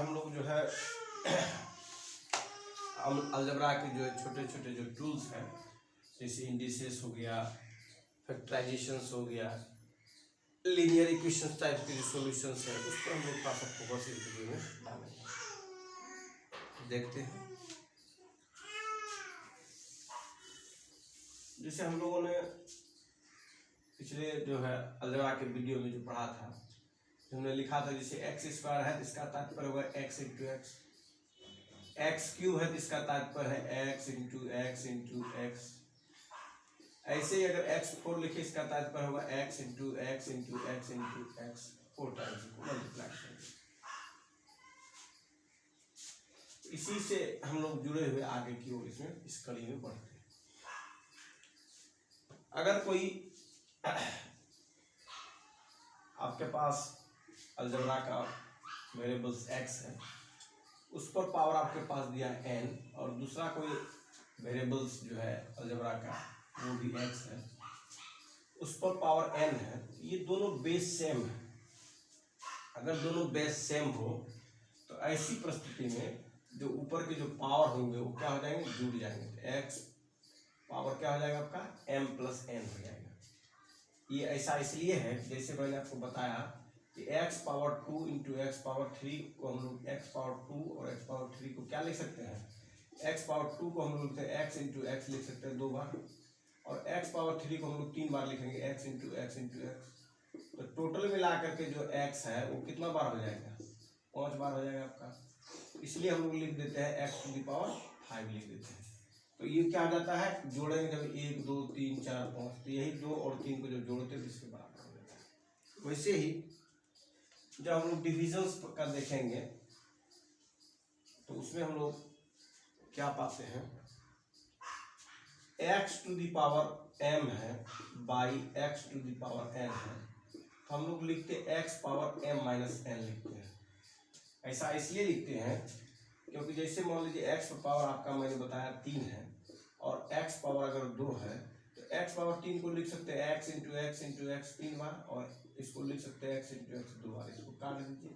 हम लोग जो है अलजेब्रा के जो छोटे छोटे जो टूल्स हैं, जैसे इंडिसेस हो गया, फैक्टराइजेशंस हो गया, लीनियर इक्वेशन टाइप के जो सॉल्यूशंस हैं, उस पर हम लोग थोड़ा सा फोकस इस वीडियो में डालेंगे। देखते हैं, जैसे हम लोगों ने पिछले जो है अलजेब्रा के वीडियो में जो पढ़ा था, हमने लिखा था जैसे एक्स स्क्वायर है तो इसका तात्पर्य होगा x into x, x cube है तो इसका तात्पर्य है x into x into x. ऐसे ही अगर एक्स 4 लिखे इसका तात्पर्य होगा x into x into x into x 4 times को मल्टीप्लाई करेंगे। इसी से हम लोग जुड़े हुए आगे की ओर इसमें इस कड़ी में बढ़ते हैं। अगर कोई आपके पास अलजेब्रा का वेरिएबल्स x है, उस पर पावर आपके पास दिया है n, और दूसरा कोई वेरिएबल्स जो है अलजेब्रा का वो भी x है, उस पर पावर n है, ये दोनों बेस सेम है। अगर दोनों बेस सेम हो तो ऐसी परिस्थिति में जो ऊपर के जो पावर होंगे वो क्या हो जाएंगे, जुड़ जाएंगे। x पावर क्या हो जाएगा आपका m प्लस n हो जाएगा। ये ऐसा इसलिए है, जैसे मैंने आपको बताया कि x power 2 into x power 3 को हम लोग x पावर 2 और x पावर 3 को क्या लिख सकते हैं, x पावर 2 को हम लोग लिखते हैं x इंटू एक्स लिख सकते हैं 2 बार, और x पावर 3 को हम लोग 3 बार लिखेंगे x into x into x. तो टोटल मिला करके जो x है वो कितना बार हो जाएगा, 5 बार हो जाएगा आपका। इसलिए हम लोग लिख देते हैं x टू द पावर 5 लिख देते हैं। तो ये क्या हो जाता है, जोड़ेंगे जब 1 2 3 4 5, तो यही 2 और 3 को जो जोड़ते हैं इसके बराबर हो जाता है। वैसे ही जब हम लोग डिविजन्स का देखेंगे तो उसमें हम लोग क्या पाते हैं, x to the power m है by x to the power n है, तो हम लोग लिखते हैं x power m minus n लिखते हैं। ऐसा इसलिए लिखते हैं क्योंकि जैसे मान लीजिए x पावर आपका मैंने बताया 3 है और x पावर अगर 2 है, तो x पावर 3 को लिख सकते हैं x इंटू एक्स 3 बार, और इसको लिख सकते हैं x इंटू एक्स 2 बार। इसको काट दीजिए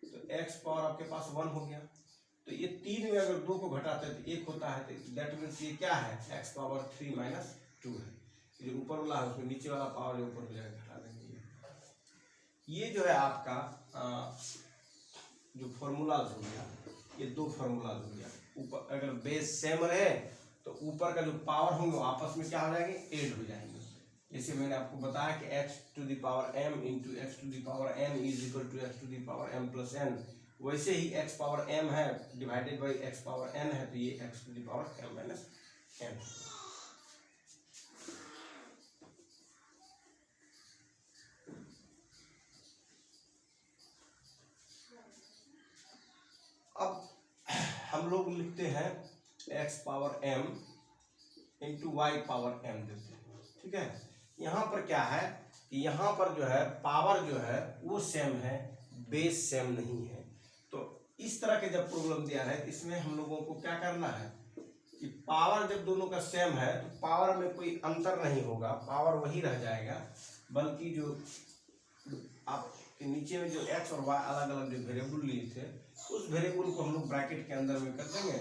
तो x पावर आपके पास 1 हो गया। तो ये 3 में अगर 2 को घटाते हैं तो 1 होता है, तो दैट मीन्स ये क्या है, x पावर 3 माइनस 2 है। जो ऊपर वाला है उसमें नीचे वाला पावर जो ऊपर हो जाएगा घटा देंगे। ये जो है आपका जो फॉर्मूलाज हो गया, ये 2 फॉर्मूलाज हो गया। ऊपर अगर बेस सेम रहे तो ऊपर का जो पावर होंगे वो आपस में क्या हो जाएंगे, ऐड हो जाएंगे। जैसे मैंने आपको बताया कि x to the power m into x to the power n is equal to x to the power m plus n, वैसे ही x पावर m है divided by x power n है, तो ये x to the power m minus n। अब हम लोग लिखते हैं x power m into y power m देते हैं, ठीक है। यहाँ पर क्या है कि यहाँ पर जो है पावर जो है वो सेम है, बेस सेम नहीं है। तो इस तरह के जब प्रॉब्लम दिया है तो इसमें हम लोगों को क्या करना है कि पावर जब दोनों का सेम है तो पावर में कोई अंतर नहीं होगा, पावर वही रह जाएगा, बल्कि जो आपके नीचे में जो x और y अलग अलग जो वेरिएबल लिए थे उस वेरिएबल को हम लोग ब्रैकेट के अंदर में कर देंगे,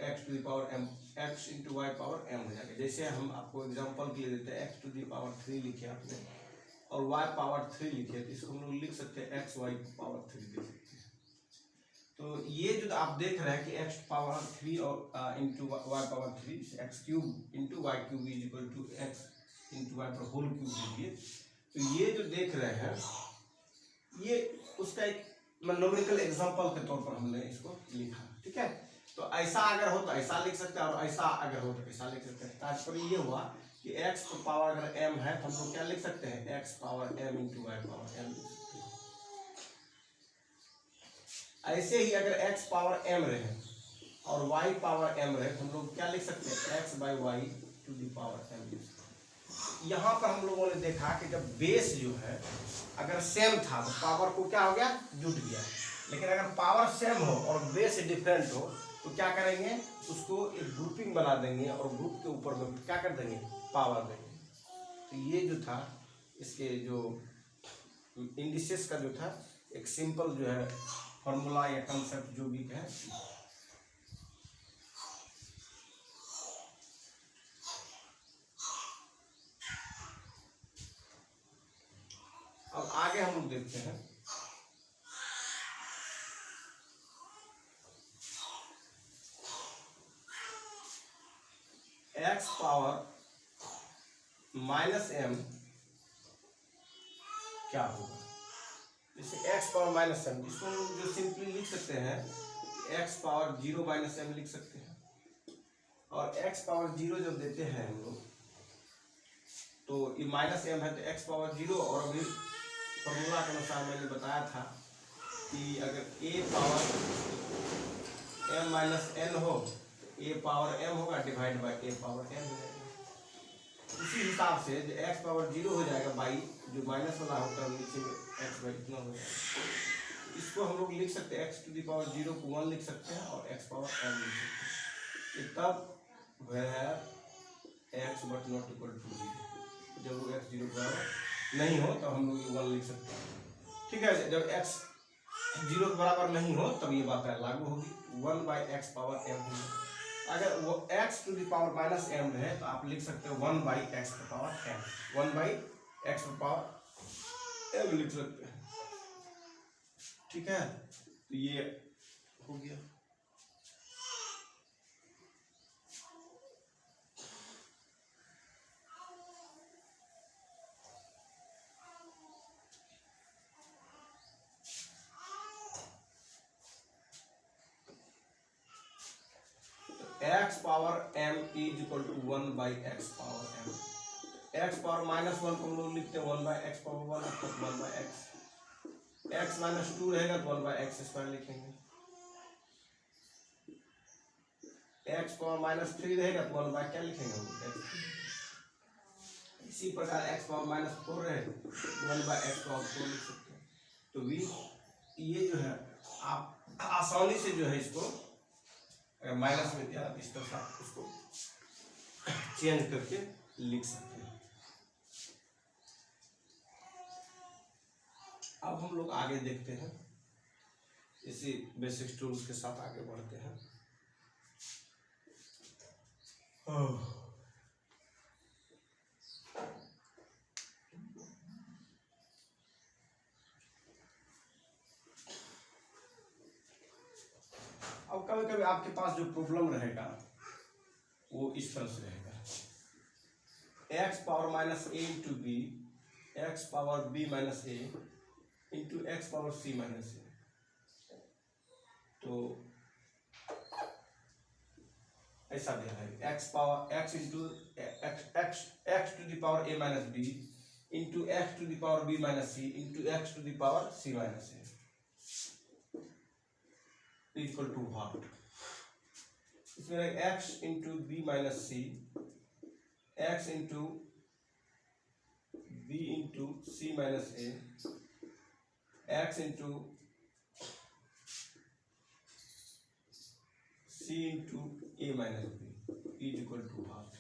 x to the power m x into y power m हो जाएगा। जैसे हम आपको एग्जांपल के लिए देते हैं x टू द पावर 3 लिखे आपने और y पावर 3 लिखे, तो इसको हम लोग लिख सकते हैं x y पावर 3 लिख सकते हैं। तो ये जो आप देख रहे हैं कि x पावर 3 और into y power 3, x cube into y cube is equal to x into y पर होल क्यूब लीजिए, तो ये जो देख रहे हैं ये उसका एक न्यूमेरिकल एग्जांपल के तौर पर हमने इसको लिखा, ठीक है। तो ऐसा अगर हो तो ऐसा लिख सकते हैं और ऐसा अगर हो तो ऐसा लिख सकते हैं। तात्पर्य ये हुआ कि x पावर अगर m है तो हम लोग क्या लिख सकते हैं, x power m into y power m। ऐसे ही अगर x पावर m रहे और y पावर m रहे तो हम लोग क्या लिख सकते हैं, x by y to the power m। यहाँ पर हम लोगों ने देखा कि जब बेस जो है अगर सेम था तो पावर को क्या हो गया, जुट गया। लेकिन अगर पावर सेम हो और बेस डिफरेंट हो तो क्या करेंगे, उसको एक ग्रुपिंग बना देंगे और ग्रुप के ऊपर में क्या कर देंगे, पावर देंगे। तो ये जो था इसके जो इंडिसेस का जो था एक सिंपल जो है फॉर्मूला या कंसेप्ट जो भी कहें। अब आगे हम लोग देखते हैं x पावर माइनस m क्या होगा। जैसे x पावर माइनस m, इसको हम लोग जो सिंपली लिख सकते हैं x पावर 0 माइनस m लिख सकते हैं। और x पावर 0 जब देते हैं हम लोग तो ये माइनस m है तो x पावर 0, और अभी फॉर्मूला के अनुसार मैंने बताया था कि अगर a power m minus n हो, a पावर m होगा divide by a power n हो जाएगा। इसी हिसाब से जो x पावर 0 हो जाएगा बाई जो माइनस वाला होगा नीचे में x बाई इतना हो जाएगा। इसको हम लोग लिख सकते हैं x टू दी पावर 0 को 1 लिख सकते हैं और x पावर m लिख सकते हैं। तब where x but not equal to 0, जब वो x 0 बराबर नहीं हो तब हम लोग 1 लिख सकते हैं। ठीक है, जब x 0 के बराबर नहीं हो तब ये बात लागू होगी, 1 बाई एक्स पावर m होगी। अगर वो x to the power minus m है तो आप लिख सकते हो 1 by x power m, 1 by x power m लिख सकते हैं। ठीक है, तो ये हो गया। x power m is equal to 1 by x power m। x power minus 1 को हम लोग लिखते हैं 1 बाई एक्स पावर 1 अर्थात 1 बाई एक्स। x माइनस 2 रहेगा तो 1 बाई एक्स स्क्वायर लिखेंगे। x पावर माइनस 3 रहेगा तो 1 बाई क्या लिखेंगे हम लोग, इसी प्रकार x पावर माइनस 4 रहेगा 1 बाई एक्स पावर 4 लिख सकते हैं। तो भी ये जो है आप आसानी से जो है इसको अगर माइनस में दिया इस तरह से आप उसको चेंज करके लिख सकते हैं। अब हम लोग आगे देखते हैं, इसी बेसिक टूल्स के साथ आगे बढ़ते हैं। अब कभी कभी आपके पास जो प्रॉब्लम रहेगा वो इस तरह से रहेगा, x power minus a into b, x power b minus a into x power c minus a। तो ऐसा दिया है x power x into x to the power a minus b into x to the power b minus c into x to the power c minus a equal to what. इसमें x into b minus c, x into b into c minus A, x into C into A minus B is equal to what.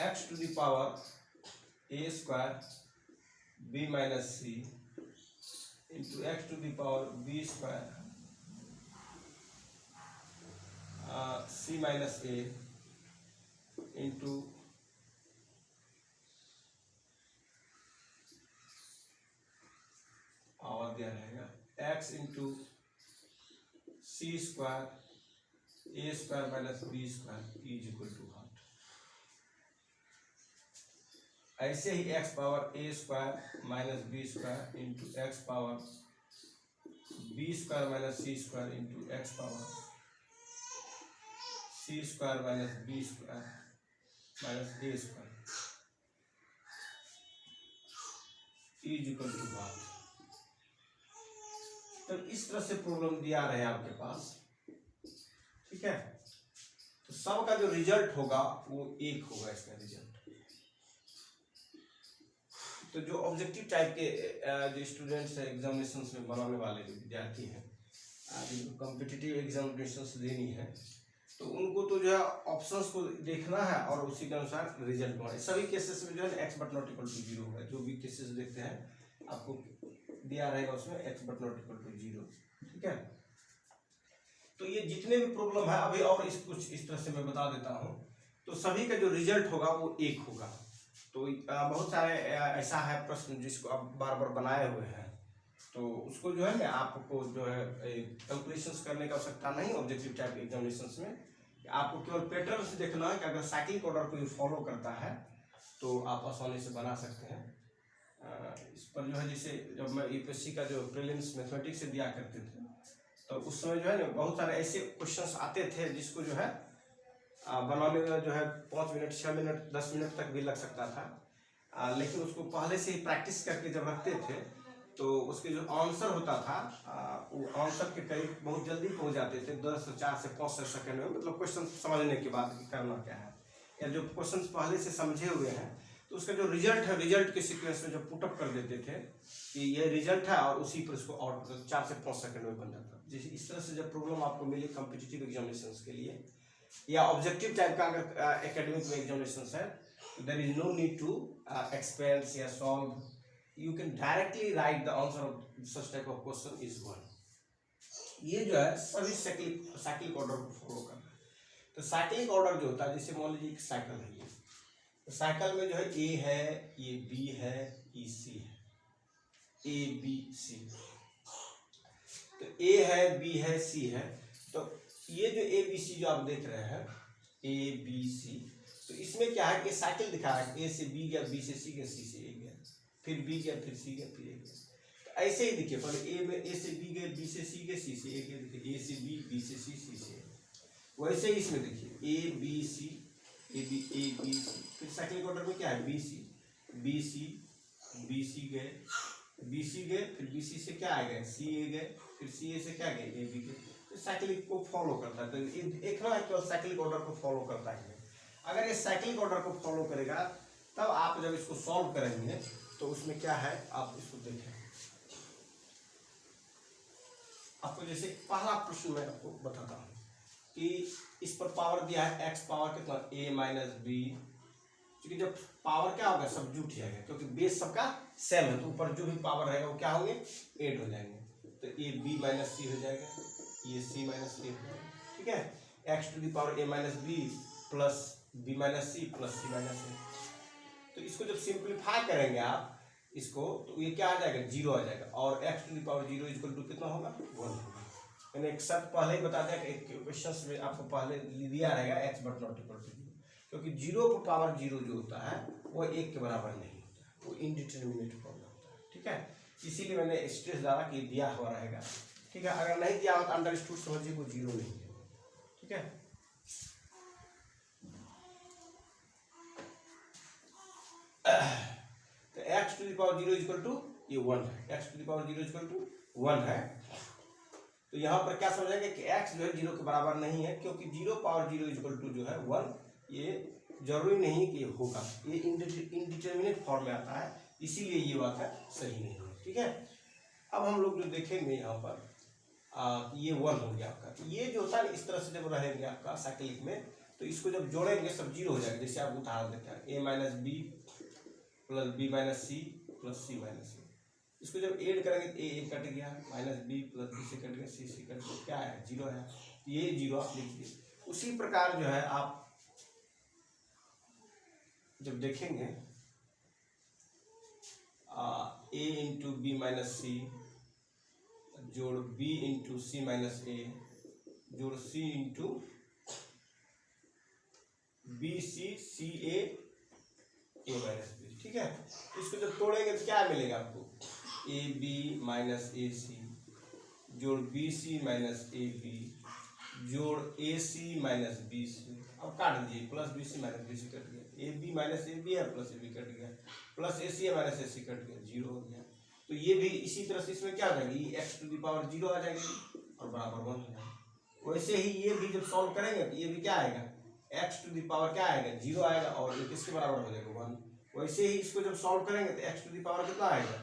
X to the power A square B minus C into x to the power B square C minus A into power दिया रहेगा X into C square A square minus B square is equal to what. ऐसे ही X power A square minus B square into x power B square minus C square into x power C square minus B square minus A square is equal to what. तो इस तरह से problem दिया रहे आपके पास, ठीक है। तो सब का जो रिजल्ट होगा वो एक होगा इसका रिजल्ट। तो जो ऑब्जेक्टिव टाइप के जो स्टूडेंट्स एग्जामिनेशन में बनाने वाले जो विद्यार्थी हैं, जिनको कॉम्पिटिटिव एग्जामिनेशन देनी है, तो उनको तो जो है ऑप्शंस को देखना है और उसी के अनुसार रिजल्ट बनाना है। सभी केसेस में जो है x but not equal to 0 होगा। जो भी केसेस देखते हैं आपको दिया रहेगा उसमें x but not equal to 0। ठीक है, तो ये जितने भी प्रॉब्लम है अभी और कुछ इस तरह से मैं बता देता हूँ, तो सभी का जो रिजल्ट होगा वो एक होगा। तो बहुत सारे ऐसा है प्रश्न जिसको आप बार बार बनाए हुए हैं, तो उसको जो है ना आपको जो है कैलकुलेशंस करने की आवश्यकता नहीं ऑब्जेक्टिव टाइप एग्जामिनेशंस में। आपको केवल पैटर्न से देखना है कि अगर साइक्लिक ऑर्डर को फॉलो करता है तो आप आसानी से बना सकते हैं। इस पर जो है जैसे जब मैं यूपीएससी का जो प्रीलिम्स मैथमेटिक्स से दिया करते थे तो उस समय जो है ना बहुत सारे ऐसे क्वेश्चंस आते थे जिसको जो है बनाने में जो है 5 मिनट 6 मिनट 10 मिनट तक भी लग सकता था। लेकिन उसको पहले से ही प्रैक्टिस करके जब रखते थे तो उसके जो आंसर होता था वो आंसर के करीब बहुत जल्दी पहुंच जाते थे, 4 से 5 सेकंड में, मतलब क्वेश्चन समझने के बाद करना क्या है, या जो क्वेश्चन पहले से समझे हुए हैं तो उसका जो रिजल्ट है रिजल्ट के सीक्वेंस में जो पुटअप कर देते थे कि ये रिजल्ट है और उसी पर इसको आउट 4 से 5 सेकंड में बन जाता। जैसे इस तरह से जब प्रॉब्लम आपको मिली कॉम्पिटिटिव एग्जामिनेशंस के लिए या ऑब्जेक्टिव टाइप का अगर एकेडमिक में एग्जामिनेशंस है, there is no need to expand या solve, you can directly write the answer of such type of question is 1। ये जो है सभी साइक्लिक ऑर्डर को फॉलो करना है। तो साइक्लिक ऑर्डर जो होता है, जैसे मान लीजिए एक साइकिल है, ये तो साइकिल में जो है ए है, ये बी है, ये सी है, ए बी सी। तो ए है, बी है, सी है, तो ये जो ए बी सी जो आप देख रहे हैं ए बी सी, तो इसमें क्या है कि साइकिल दिखा रहा है, ए से बी गया, बी से सी गया, सी से ए गया, फिर बी गया, फिर सी गया, फिर ए गया। तो ऐसे ही देखिए पहले ए में ए से बी गए, बी से सी गए, सी से ए गए, देखिए ए से बी से सी, सी से ए। वैसे ही इसमें देखिए ए बी सी, ए बी सी, फिर साइक्लिक ऑर्डर में क्या है बी सी गए, बी सी गए, फिर बी सी से क्या आ गए सी ए गए, फिर सी ए से क्या गए ए बी गए। तो साइक्लिक को फॉलो करता है, तो एक ना केवल साइक्लिक ऑर्डर को फॉलो करता है। अगर ये साइक्लिक ऑर्डर को फॉलो करेगा तब आप जब इसको सॉल्व करेंगे तो उसमें क्या है आप इसको देखें। आपको जैसे पहला प्रश्न मैं आपको बताता हूँ कि इस पर पावर दिया है x पावर कितना a माइनस बी, क्योंकि जब पावर क्या होगा सब जुट जाएगा क्योंकि बेस सबका सेम है, तो ऊपर जो भी पावर रहेगा वो क्या होंगे ऐड हो जाएंगे। तो a b माइनस सी हो जाएगा, ये c माइनस a हो जाएगा। ठीक है, x to the power a minus B plus b minus C plus c minus a। तो इसको जब सिंप्लीफाई करेंगे आप इसको तो ये क्या आ जाएगा 0 आ जाएगा, और x to the power 0 equal to कितना होगा 1 होगा। मैंने एक शर्त पहले ही बता दिया कि एक क्वेश्चंस में आपको पहले दिया रहेगा x but not equal to 0, क्योंकि 0 पर पावर 0 जो होता है वो 1 के बराबर नहीं होता, वो इनडिटरमिनेट फॉर्म होता है। ठीक है, इसीलिए मैंने स्ट्रेस डाला कि दिया हुआ रहेगा। ठीक है, अगर नहीं दिया हो तो अंडरस्टूड समझिए वो 0 नहीं है। ठीक है, तो x to the power 0 equal to ये 1 है, x to the power 0 equal to 1 है। तो यहाँ पर क्या समझेंगे कि x जो है 0 के बराबर नहीं है, क्योंकि 0 पावर 0 इक्वल टू जो है 1, ये जरूरी नहीं कि ये होगा, ये इनडिटरमिनेट फॉर्म में आता है, इसीलिए ये बात है सही नहीं है। ठीक है, अब हम लोग जो देखेंगे यहाँ पर ये 1 हो गया आपका। ये जो होता है इस तरह से जब रहेंगे आपका साइक्लिक में तो इसको जब जोड़ेंगे सब 0 हो जाएगा। जैसे आप उदाहरण देते हैं a minus B plus B minus C plus C minus C, इसको जब ऐड करेंगे तो ए कट गया, माइनस बी प्लस बी से कट गया, सी से कट गया, क्या है 0 है, ये 0 आप लिख दिए। उसी प्रकार जो है आप जब देखेंगे a इंटू बी माइनस सी जोड़ b इंटू सी माइनस ए जोड़ c इंटू बी सी सी ए माइनस बी। ठीक है, तो इसको जब तोड़ेंगे तो क्या मिलेगा आपको ए बी माइनस ए सी जोड़ B C minus A B जोड़ A C minus B C. अब काट दीजिए, plus B C minus B C cut गया, A B minus A B है प्लस ए बी कट गया, plus A C minus A C cut गया, 0 हो गया। तो ये भी इसी तरह से इसमें क्या हो जाएगी x टू दी पावर 0 आ जाएगी और बराबर 1 हो जाएगा। वैसे ही ये भी जब सॉल्व करेंगे तो ये भी क्या आएगा x टू दी पावर क्या आएगा 0 आएगा और ये किसके बराबर हो जाएगा 1। वैसे ही इसको जब सॉल्व करेंगे तो x टू दी पावर कितना आएगा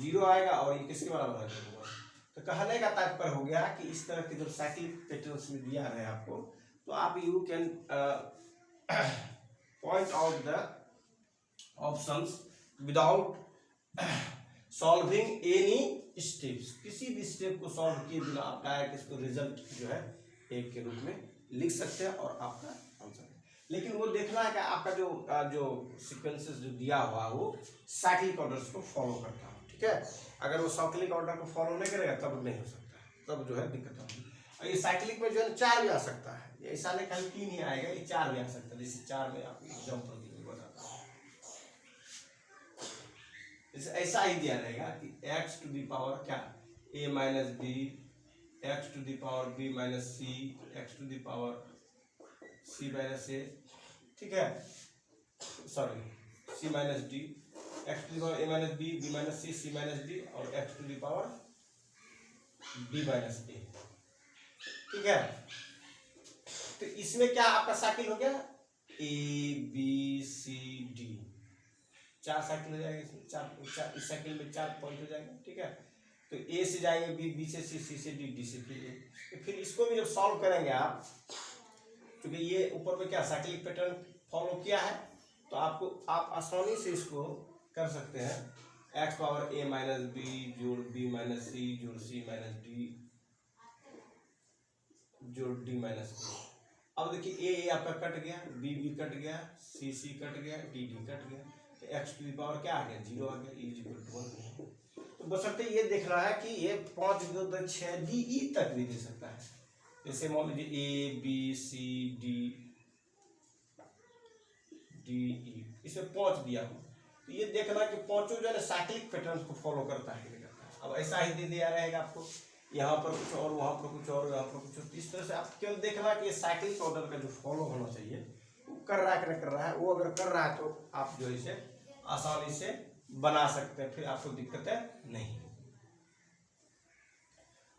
0 आएगा और ये किसके बराबर हो जाएगा 1। तो कहने का तात्पर्य हो गया कि इस तरह के जब साइक्लिक पैटर्न्स में दिया है आपको तो आप you can point out the options without solving any steps, किसी भी स्टेप को सॉल्व किए बिना आप डायरेक्ट इसको रिजल्ट जो है एक के रूप में लिख सकते हैं और आपका आंसर है। लेकिन वो देखना है कि आपका जो सीक्वेंसेस जो दिया हुआ है वो साइक्लिक ऑर्डर्स को फॉलो करता है, ठीक है। अगर वो साइक्लिक ऑर्डर को फॉलो नहीं करेगा तब नहीं हो सकता, तब जो है दिक्कत होगी। और ये साइक्लिक में जो है 4 भी आ सकता है, ये ऐसा नहीं खाली 3 ही आएगा, ये 4 भी आ सकता है। जैसे 4 में आपको एग्जाम्पल बताता हूँ, जैसे ऐसा ही दिया रहेगा कि x टू दी पावर क्या a minus b, x to the power b minus c, x to the power c minus a, ठीक है, sorry c minus d, x to the power a minus b, b minus c, c minus d और x to the power b minus a, ठीक है। तो इसमें क्या आपका cycle हो गया a b c d, 4 cycle हो जाएगा इसमें, 4 इस साइकिल में 4 पॉइंट हो जाएगा, ठीक है। तो ए से जाएंगे बी, बी से सी, सी से डी, डी से फिर ए। तो फिर इसको भी जब सॉल्व करेंगे आप, क्योंकि ये ऊपर में क्या साइक्लिक पैटर्न फॉलो किया है, तो आप आसानी से इसको कर सकते हैं। एक्स पावर ए माइनस बी जोड़ बी माइनस सी जोड़ सी माइनस डी जोड़ डी माइनस ए। अब देखिए ए आपका कट गया, बी कट गया, सी कट गया, डी कट गया, तो एक्स टू दी पावर क्या आ गया 0 आ गया, इज इक्वल टू 1। तो बशर्ते ये देख रहा है कि ये 5 2 2 6 डी ई तक भी दे सकता है। जैसे मान लीजिए A B C D D E, इसमें 5 दिया हो, तो ये देखना कि पांचों जो है साइक्लिक पैटर्न को फॉलो करता है कि नहीं करता है। अब ऐसा ही दे दिया रहेगा आपको, यहाँ पर कुछ और, वहाँ पर कुछ और, यहाँ पर कुछ और। इस तरह से आप केवल देखना कि ये साइक्लिक ऑर्डर का जो फॉलो होना चाहिए वो कर रहा है कि नहीं कर रहा है। वो अगर कर रहा है तो आप जो इसे आसानी से बना सकते हैं, फिर आपको दिक्कतें नहीं।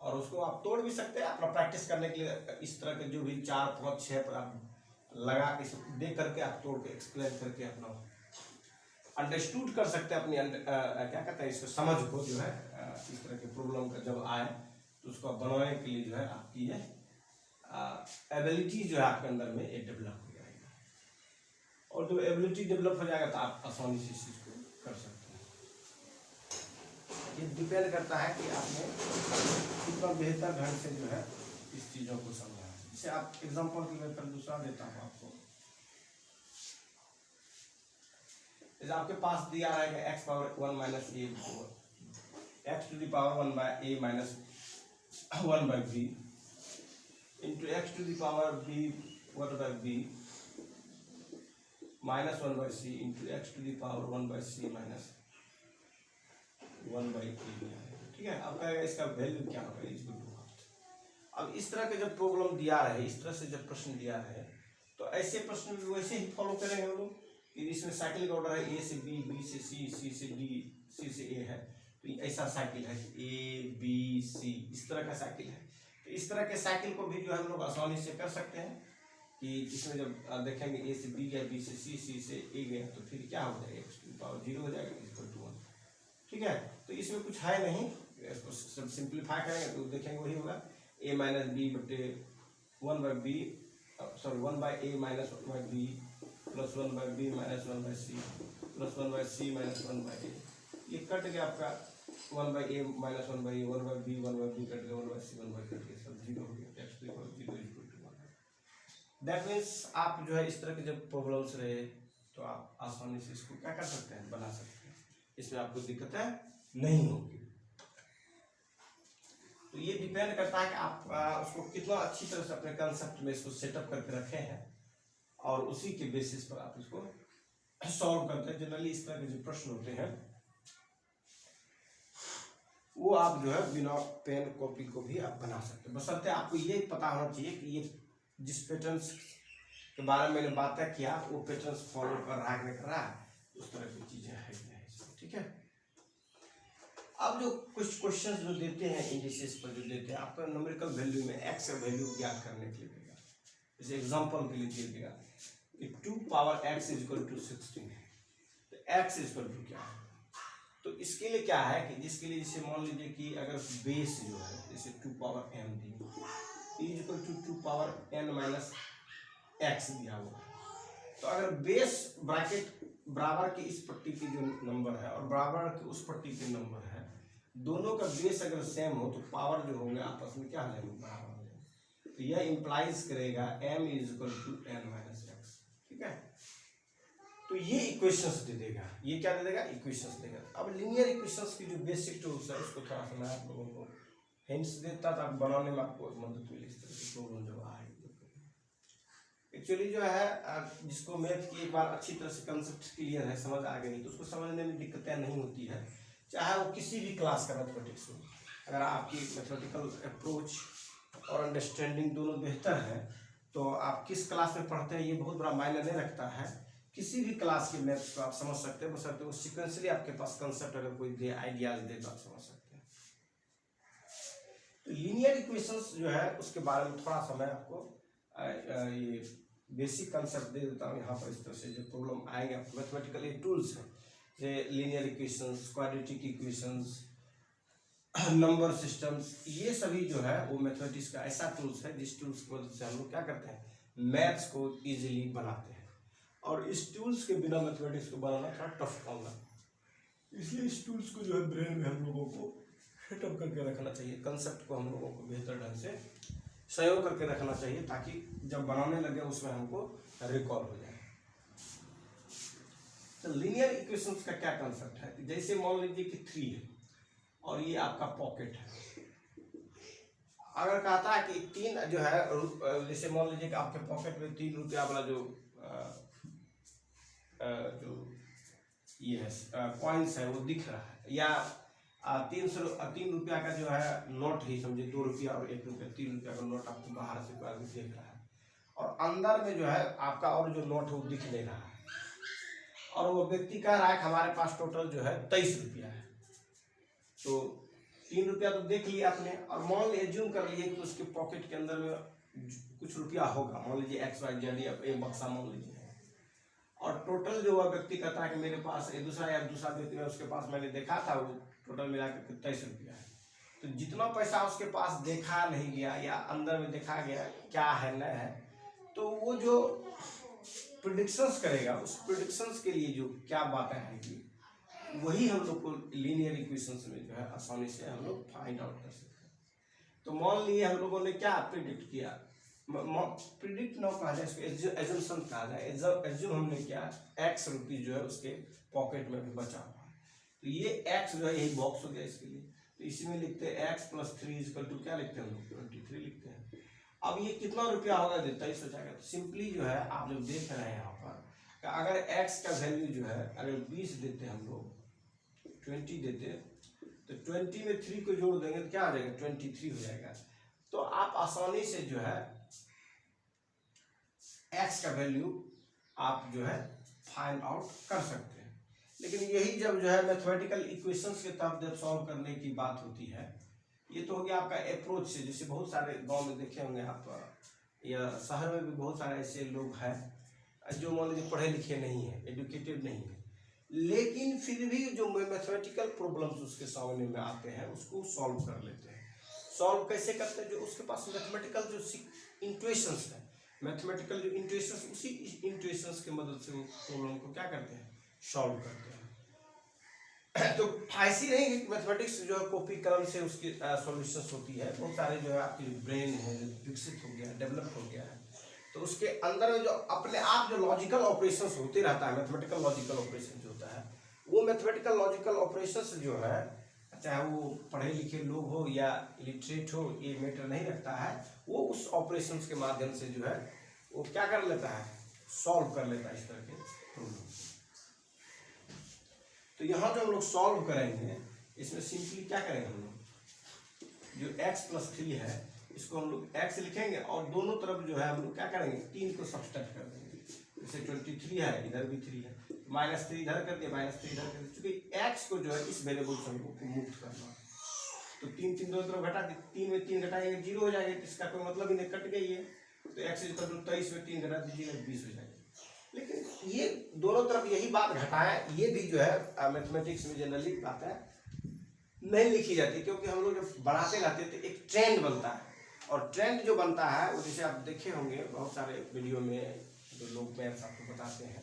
और उसको आप तोड़ भी सकते हैं अपना प्रैक्टिस करने के लिए। इस तरह के जो भी 4 5 6 पर आप लगा के देख करके आप तोड़ के एक्सप्लेन करके अपना अंडरस्टूड कर सकते हैं, अपनी क्या कहते हैं इसको समझ को जो है इस तरह के प्रॉब्लम का जब आए तो उसको बनाने के लिए जो है आपकी ये एबिलिटी जो है आपके अंदर में ये डेवलप हो जाएगा। और जब एबिलिटी डेवलप हो जाएगा तो आप आसानी से इस चीज़ को कर सकते हैं। ये डिपेंड करता है कि आपने कितना बेहतर ढंग से जो है इस चीज़ों को समझा है। जैसे आप एग्जाम्पल के लिए दूसरा देता हूँ आपको, जैसे आपके पास दिया रहेगा x power 1 minus A, x to the power 1 by A minus 1 by B into x to the power B 1 by B minus 1 by C into x to the power 1 by C minus 1 by A, ठीक है। अब कहेगा इसका value क्या होगा, is equal to half. अब इस तरह के जब प्रॉब्लम दिया रहे, इस तरह से जब प्रश्न दिया रहे, तो ऐसे प्रश्न भी वैसे ही फॉलो करेंगे हम लोग कि इसमें साइक्लिक ऑर्डर है ए से बी, बी से सी, सी से डी, सी से ए है, तो ऐसा साइकिल है ए बी सी, इस तरह का साइकिल है। तो इस तरह के साइकिल को भी जो हम लोग आसानी से कर सकते हैं कि इसमें जब देखेंगे ए से बी गया, बी से सी, सी से ए गया, तो फिर क्या हो जाएगा एक्स टू द पावर 0 हो जाएगा, इज इक्वल टू 1, ठीक है। तो इसमें कुछ है नहीं, इसको सब सिंप्लीफाई करेंगे तो देखेंगे वही होगा ए माइनस बी बटे 1 by B, sorry 1 by A minus 1 by B plus 1 by B minus 1 by C plus 1 by C minus 1 by A. ये कट गया आपका 1 by A minus 1 by 1 by B, 1 by B cut गया, 1 by C 1 by cut गया, सब 0 हो गया, x to the power 0 is equal to 1। That means आप जो है इस तरह के जब प्रॉब्लम्स रहे तो आप आसानी से इसको क्या कर सकते हैं, बना सकते हैं, इसमें आपको दिक्कतें नहीं होगी। तो ये डिपेंड करता है कि आप उसको कितना अच्छी तरह से अपने कंसेप्ट में इसको सेटअप करके रखे हैं और उसी के बेसिस पर आप इसको सॉल्व करते हैं। जनरली इस तरह के जो प्रश्न होते हैं वो आप जो है बिना पेन कॉपी को भी आप बना सकते हैं, बशर्ते आपको ये पता होना चाहिए कि ये जिस पैटर्न्स के बारे में मैंने बातें किया वो पैटर्न्स फॉलो कर रहा है नहीं कर रहा है, उस तरह की चीजें हैं, ठीक है। अब जो कुछ क्वेश्चंस जो देते हैं इंडिसेस पर जो देते हैं आपका न्यूमेरिकल वैल्यू में एक्स का वैल्यू ज्ञात करने के लिए देगा। जैसे एग्जांपल के लिए दिया गया कि 2 power x is equal to 16, तो एक्स इज इक्वल टू क्या है, तो इसके लिए क्या है कि जिसके लिए जैसे मान लीजिए कि अगर बेस जो है जैसे 2 पावर m दी is equal to 2 power n minus x दिया हुआ है, तो अगर बेस ब्रैकेट बराबर की इस पट्टी की जो नंबर है और बराबर की उस पट्टी के नंबर है, दोनों का बेस अगर सेम हो तो पावर जो होंगे आपस में क्या हो जाएंगे, बराबर हो जाएंगे। तो यह इंप्लाइज करेगा m is equal to n minus x. ठीक है, तो ये इक्वेशंस दे देगा, ये क्या दे देगा, इक्वेशंस देगा। अब लीनियर इक्वेशंस की जो बेसिक टूल्स है उसको थोड़ा सा मैं आप लोगों को हिंट्स देता था, बनाने में आपको मदद मिली इस तरह की प्रॉब्लम जब आए। एक्चुअली जो है जिसको मैथ की एक बार अच्छी तरह से कंसेप्ट क्लियर है, समझ आ गई, तो उसको समझने में दिक्कतें नहीं होती है, चाहे वो किसी भी क्लास का मैथमेटिक्स हो। अगर आपकी मैथमेटिकल अप्रोच और अंडरस्टैंडिंग दोनों बेहतर है तो आप किस क्लास में पढ़ते हैं ये बहुत बड़ा मायने नहीं रखता है। किसी भी क्लास के मैथ्स को आप समझ सकते हैं, बशर्ते वो सीक्वेंसली आपके पास कंसेप्ट अगर कोई दे, आइडियाज दे, तो आप समझ सकते हैं। तो लीनियर इक्वेशंस जो है उसके बारे में थोड़ा सा मैं आपको ये बेसिक कंसेप्ट दे देता हूँ। यहाँ पर इस तरह से जो प्रॉब्लम आएंगे मैथमेटिकल ये टूल्स हैं, जैसे linear equations, quadratic equations, number systems, ये सभी जो है वो मैथमेटिक्स का ऐसा टूल्स है जिस टूल्स की मदद से हम लोग क्या करते हैं, मैथ्स को इजीली बनाते हैं। और इस टूल्स के बिना मैथमेटिक्स को बनाना थोड़ा टफ काम है, इसलिए इस टूल्स को जो है ब्रेन में हम लोगों को सेटअप करके रखना चाहिए, कंसेप्ट को हम लोगों को बेहतर ढंग से सहयोग करके रखना चाहिए, ताकि जब बनाने लगे उसमें हमको रिकॉल हो जाए। तो लीनियर इक्वेशंस का क्या कंसेप्ट है, जैसे मान लीजिए कि 3 है और ये आपका पॉकेट है। अगर कहता है कि 3 जो है, जैसे मान लीजिए कि आपके पॉकेट में 3 रुपया वाला जो ये है कॉइन्स है वो दिख रहा है, या 3 रुपया का जो है नोट ही समझे, 2 रुपया और 1 रुपया, 3 रुपया का नोट आपको बाहर से कोई आदमी देख रहा है, और अंदर में जो है आपका और जो नोट है वो दिख नहीं रहा है, और वो व्यक्ति कह रहा है कि हमारे पास टोटल जो है 23 रुपया है। तो 3 रुपया तो देख लिया आपने, और मान लीजिए एज्यूम कर लिए कि उसके पॉकेट के अंदर में कुछ रुपया होगा, मान लीजिए XYZ या एक बक्सा मान लीजिए, और टोटल जो वह व्यक्ति कहता है कि मेरे पास दूसरा व्यक्ति है उसके पास मैंने देखा था वो टोटल मिला के 23 रुपया है। तो जितना पैसा उसके पास देखा नहीं गया या अंदर में देखा गया क्या है न है, तो वो जो प्रिडिक्शंस करेगा उस प्रिडिक्शंस के लिए जो क्या बातें आएंगी वही हम लोग को लीनियर इक्वेशंस में जो है आसानी से हम लोग फाइंड आउट कर सकते हैं। तो मान लिए हम लोगों ने क्या प्रिडिक्ट किया, प्रिडिक्ट ना कहा जाए, इसको एजम्पशन कहा जाए। एज्यूम हमने क्या, x रुपीज जो है उसके पॉकेट में भी बचा हुआ है, तो ये x जो है यही बॉक्स हो गया इसके लिए, तो इसी में लिखते हैं x + 3 क्या लिखते हैं हम लोग, 23 लिखते हैं। अब ये कितना रुपया होगा, 23 हो जाएगा। तो सिंपली जो है आप जब देख रहे हैं यहाँ पर, अगर x का वैल्यू जो है अगर 20 देते हम लोग, 20 देते, तो 20 में 3 को जोड़ देंगे तो क्या आ जाएगा, 23 हो जाएगा। तो आप आसानी से जो है x का वैल्यू आप जो है फाइंड आउट कर सकते हैं। लेकिन यही जब जो है मैथमेटिकल इक्वेशंस के तहत जब सॉल्व करने की बात होती है, ये तो हो गया आपका अप्रोच से। जैसे बहुत सारे गांव में देखे होंगे आप, या शहर में भी बहुत सारे ऐसे लोग हैं जो मान लीजिए पढ़े लिखे नहीं है, एजुकेटेड नहीं है, लेकिन फिर भी जो मैथमेटिकल प्रॉब्लम्स उसके सामने में आते हैं उसको सॉल्व कर लेते हैं। सॉल्व कैसे करते हैं, जो उसके पास मैथमेटिकल जो इंट्यूशंस है, मैथमेटिकल जो इंट्यूशंस, उसी इंट्यूशंस की मदद से वो प्रॉब्लम को क्या करते हैं, सॉल्व करते हैं। तो ऐसी नहीं कि मैथमेटिक्स जो है कॉपी कलम से उसकी सॉल्यूशंस होती है। बहुत सारे जो है आपकी ब्रेन है जो विकसित हो गया, डेवलप हो गया है, तो उसके अंदर में जो अपने आप जो लॉजिकल ऑपरेशंस होते रहता है, मैथमेटिकल लॉजिकल ऑपरेशन जो होता है, वो मैथमेटिकल लॉजिकल ऑपरेशंस जो है, चाहे वो पढ़े लिखे लोग हो या इलिटरेट हो, ये मैटर नहीं रखता है, वो उस ऑपरेशंस के माध्यम से जो है वो क्या कर लेता है, सॉल्व कर लेता है इस तरह के प्रॉब्लम। तो यहाँ जो हम लोग सॉल्व करेंगे, इसमें सिंपली क्या करेंगे हम लोग, जो x + 3 है इसको हम लोग x लिखेंगे, और दोनों तरफ जो है हम लोग क्या करेंगे, 3 को सब्सट्रैक्ट कर देंगे। जैसे 23 है, इधर भी 3 है, -3 इधर कर दिया, -3 इधर कर दिया, क्योंकि x को जो है इस वेरिएबल से हमको मुक्त करना है। तो 3 दोनों तरफ घटा दी, 3 में 3 घटाएंगे 0 हो जाएगा, इसका कोई मतलब ही नहीं, कट गई है। तो x = 23 में 3 घटा दीजिएगा 20 हो जाएगा। लेकिन ये दोनों तरफ यही बात घटाएं, ये भी जो है मैथमेटिक्स में जनरली बात है नहीं लिखी जाती, क्योंकि हम लोग जब बढ़ाते रहते हैं तो एक ट्रेंड बनता है, और ट्रेंड जो बनता है वो जैसे आप देखे होंगे बहुत सारे वीडियो में जो लोग मैथ्स आपको बताते हैं,